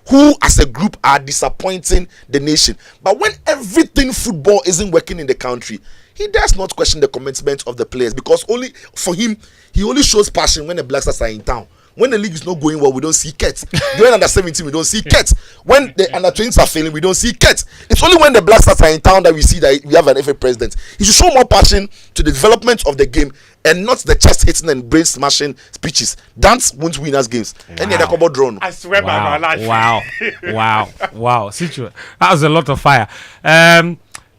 who as a group are disappointing the nation. But when everything football isn't working in the country, he does not question the commitment of the players, because only for him, he only shows passion when the Black Stars are in town. When the league is not going well, we don't see Kets. During under 17, we don't see Kets. When the under 20s are failing, we don't see Kets. It's only when the Black Stars are in town that we see that we have an FA president. He should show more passion to the development of the game and not the chest hitting and brain smashing speeches. Dance won't win us games. Wow. And the combo drone. I swear by my life. Wow. That was a lot of fire.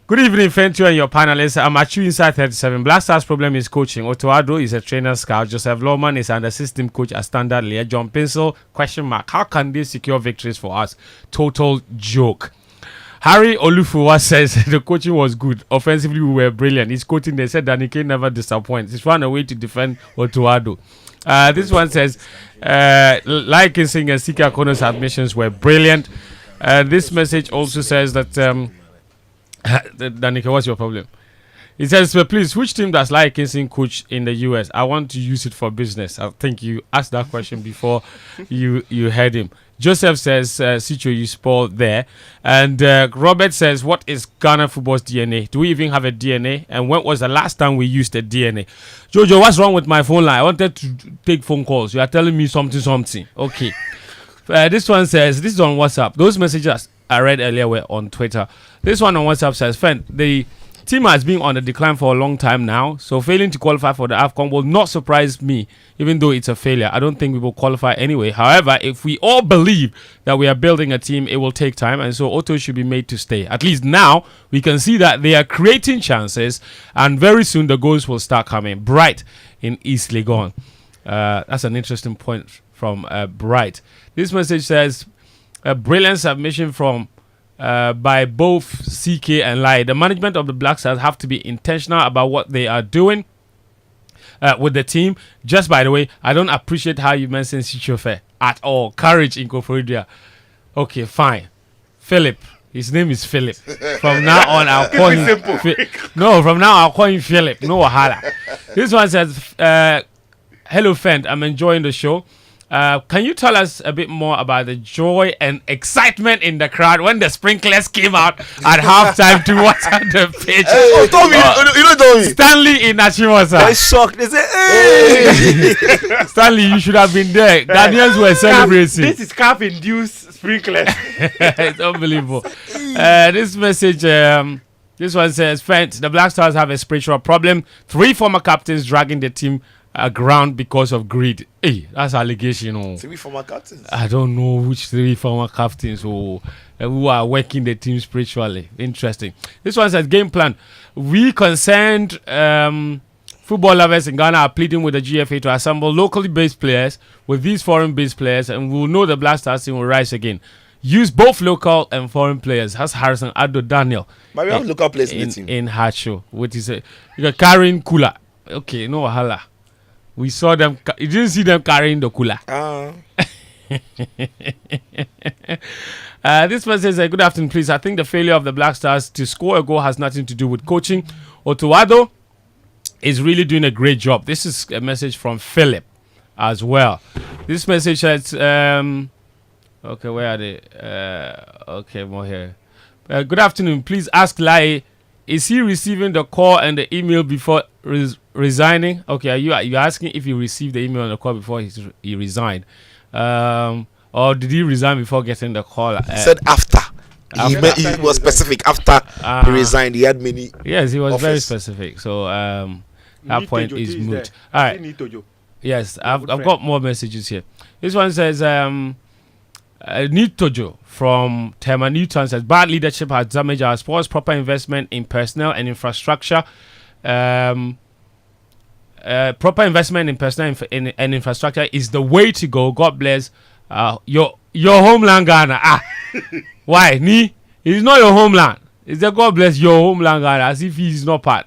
Good evening, Fentu and your panelists. I'm at you inside 37. Black Stars' problem is coaching. Otoado is a trainer scout. Joseph Lawman is under system coach at Standard Liège. John Pencil, ? How can they secure victories for us? Total joke. Harry Olufuwa says the coaching was good. Offensively, we were brilliant. His coaching, they said Danike never disappoints. He's run away to defend Otoado. This one says, Laryea Kingston and Sika Akonnor submissions were brilliant. This message also says that... Danica, what's your problem? He says, please, which team does Laryea Kingston coach in the US? I want to use it for business. I think you asked that question before you heard him. Joseph says, Sicho, you spoiled there. And Robert says, what is Ghana football's DNA? Do we even have a DNA? And when was the last time we used a DNA? Jojo, what's wrong with my phone line? I wanted to take phone calls. You are telling me something. Okay. This one says, this is on WhatsApp. Those messages I read earlier were on Twitter. This one on WhatsApp says, Fen, the team has been on the decline for a long time now, so failing to qualify for the AFCON will not surprise me, even though it's a failure. I don't think we will qualify anyway. However, if we all believe that we are building a team, it will take time, and so Otto should be made to stay. At least now, we can see that they are creating chances, and very soon the goals will start coming. Bright in East Legon. That's an interesting point from Bright. This message says, a brilliant submission from by both CK and Lai. The management of the Black Stars have to be intentional about what they are doing with the team. Just by the way, I don't appreciate how you mentioned Sichofe at all. Courage in Koforidua. Okay, fine. Philip. His name is Philip. From now on, I'll call him. From now I'll call him Philip. No wahala. This one says, "Hello, Fent. I'm enjoying the show. Can you tell us a bit more about the joy and excitement in the crowd when the sprinklers came out at halftime to watch on the pitch? Tommy, you know Tommy. Stanley in Achimota. They're shocked. They say, hey! Stanley, you should have been there. Ghanaians were celebrating. This is calf-induced sprinklers. It's unbelievable. This message, this one says, "Friends, the Black Stars have a spiritual problem. 3 former captains dragging the team ground because of greed." Hey, that's allegation. Oh. 3 former captains. I don't know which 3 former captains who are working the team spiritually. Interesting. This one says, "Game plan. We concerned football lovers in Ghana are pleading with the GFA to assemble locally based players with these foreign based players, and we'll know the Black Stars team will rise again. Use both local and foreign players." That's Harrison Ado Daniel. But we have local players in the team. In Hacho. What is it? You got carrying cooler. Okay, no wahala. We saw them. You didn't see them carrying the cooler. This person says, "Good afternoon, please. I think the failure of the Black Stars to score a goal has nothing to do with coaching. Otuado is really doing a great job." This is a message from Philip as well. This message says, okay, where are they? Okay, more here. Good afternoon. Please ask Lai, is he receiving the call and the email before resigning? Okay, are you asking if he received the email and the call before he resigned? Or did he resign before getting the call? He said after. He was specific. After he resigned, he had many. Yes, he was offers. very specific. So that point is moot. All right. Yes, I've got more messages here. This one says, Nitojo from Tema Newton says, "Bad leadership has damaged our sports. Proper investment in personnel and infrastructure. Proper investment in personnel and infrastructure is the way to go. God bless your homeland, Ghana." Why? It's not your homeland. It's the God bless your homeland, Ghana, as if he's not part.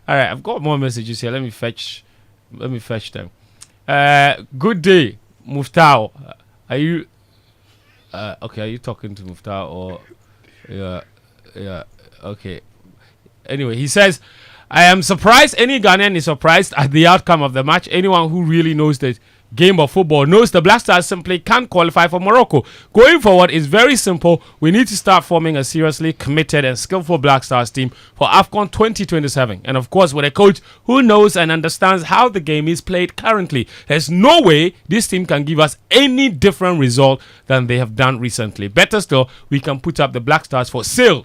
All right, I've got more messages here. Let me fetch them. Good day, Muftao. Are you okay? Are you talking to Muftao or yeah? Okay. Anyway, he says, "I am surprised. Any Ghanaian is surprised at the outcome of the match. Anyone who really knows the game of football knows the Black Stars simply can't qualify for Morocco. Going forward is very simple. We need to start forming a seriously committed and skillful Black Stars team for AFCON 2027. And of course, with a coach who knows and understands how the game is played currently. There's no way this team can give us any different result than they have done recently. Better still, we can put up the Black Stars for sale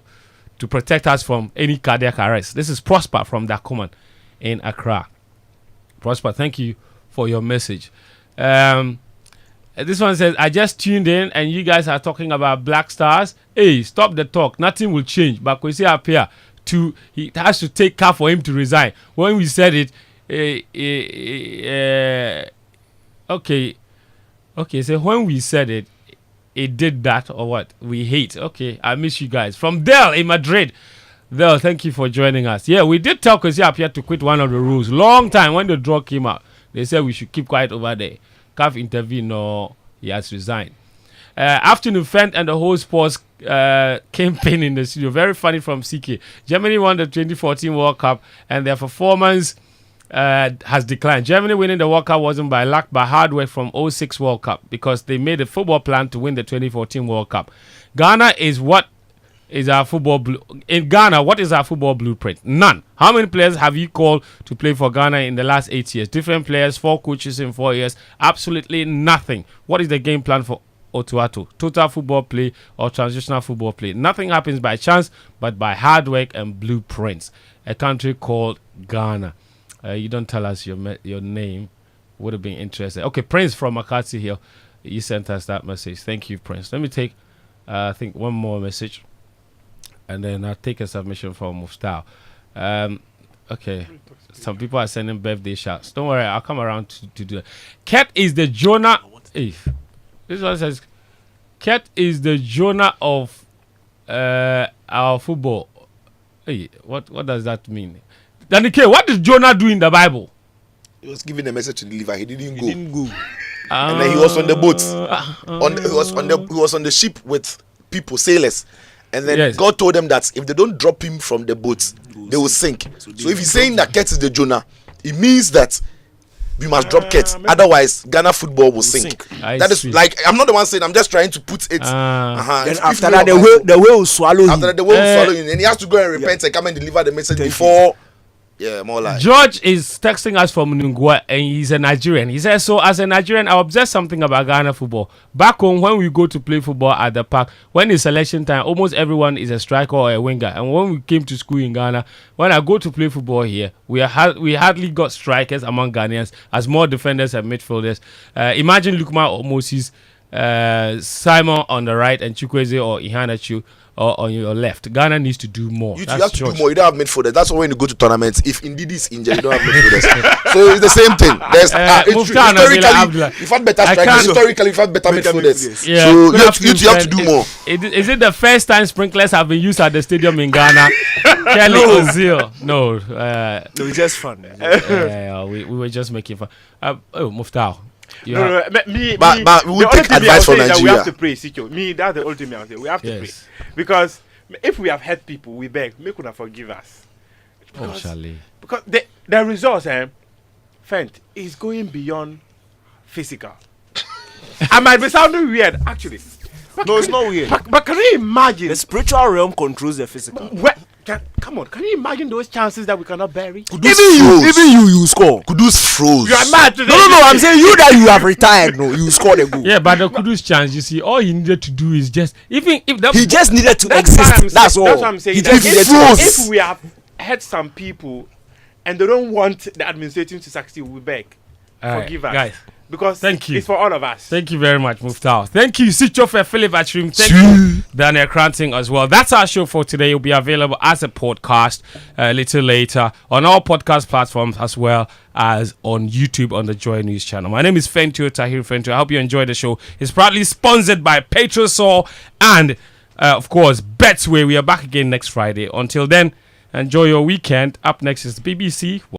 to protect us from any cardiac arrest." This is Prosper from Dakuman in Accra. Prosper, thank you for your message. This one says, "I just tuned in and you guys are talking about Black Stars. Hey, stop the talk. Nothing will change. But Kwesi Appiah, it has to take care for him to resign." When we said it, okay. So when we said it, it did that or what? We hate. Okay, I miss you guys. From Del in Madrid. Del, thank you for joining us. Yeah, we did tell Kwesi Appiah to quit one of the rules. Long time when the draw came out. They said we should keep quiet over there. CAF intervened or he has resigned. Afternoon Fent and the whole sports campaign in the studio. Very funny from CK. Germany won the 2014 World Cup and their performance has declined. Germany winning the World Cup wasn't by luck, but hard work from 06 World Cup because they made a football plan to win the 2014 World Cup. Ghana is what is our football in Ghana? What is our football blueprint? None. How many players have you called to play for Ghana in the last 8 years? Different players, 4 coaches in 4 years. Absolutely nothing. What is the game plan for Otuato? Total football play or transitional football play? Nothing happens by chance, but by hard work and blueprints. A country called Ghana. You don't tell us your name. Would have been interesting. Okay, Prince from Makati here. You sent us that message. Thank you, Prince. Let me take, I think, one more message. And then I'll take a submission from Mufstau. Okay. Some people are sending birthday shouts. Don't worry, I'll come around to do it. Ket is the Jonah. This one says, Ket is the Jonah of our football. Hey, what does that mean? Danny K, what did Jonah do in the Bible? He was giving a message to the Levi. He didn't go. And then he was on the boat. He was on the ship with people, sailors. And then God told them that if they don't drop him from the boat, they will sink. So if he's saying that Ket is the Jonah, it means that we must drop Kets. Otherwise, Ghana football will sink. That is like, I'm not the one saying, I'm just trying to put it. Then after that, the way will swallow him. After that, the way will swallow him. And he has to go and repent and come and deliver the message before. Yeah, more like. George is texting us from Nungwa and he's a Nigerian. He says, so as a Nigerian, I observe something about Ghana football. Back home, when we go to play football at the park, when it's selection time, almost everyone is a striker or a winger. And when we came to school in Ghana, when I go to play football here, we hardly got strikers among Ghanaians as more defenders and midfielders. Imagine Lukman or Moses, Simon on the right and Chukwueze or Ihanachu on your left. Ghana needs to do more. You have to do more. You don't have midfielders. That's why when you go to tournaments, if indeed is injured, you don't have midfielders. So it's the same thing. There's historically, you've had better strikers. Historically, you've had better midfielders. Yeah. So you have to do more. Is it the first time sprinklers have been used at the stadium in Ghana? Kelly Ozil. No. It's just fun. We were just making fun. Muftar. But we will take advice from Nigeria. We have to pray, Sicho. That's the ultimate answer. We have to pray. Because if we have hurt people, we beg, make una forgive us. Because the results, Fent, is going beyond physical. I might be sounding weird, actually. No, it's not weird. But can you imagine? The spiritual realm controls the physical. Come on, can you imagine those chances that we cannot bury? Even you score. Kudus froze. You are mad today. No, I'm saying you that you have retired. No, you scored a goal. Yeah, but the Kudus chance, you see, all he needed to do is just he just needed to exist. That's all. That's what I'm saying. If we have hurt some people and they don't want the administration to succeed, we beg, forgive us, guys. Because thank you. It's for all of us. Thank you very much, Muftar. Thank you, Sichofe Philip Atrim. Thank you, Daniel Cranting as well. That's our show for today. It will be available as a podcast a little later on all podcast platforms as well as on YouTube on the Joy News channel. My name is Fentio Tahir Fentio. I hope you enjoyed the show. It's proudly sponsored by Petrosol and, of course, Betway. We are back again next Friday. Until then, enjoy your weekend. Up next is BBC.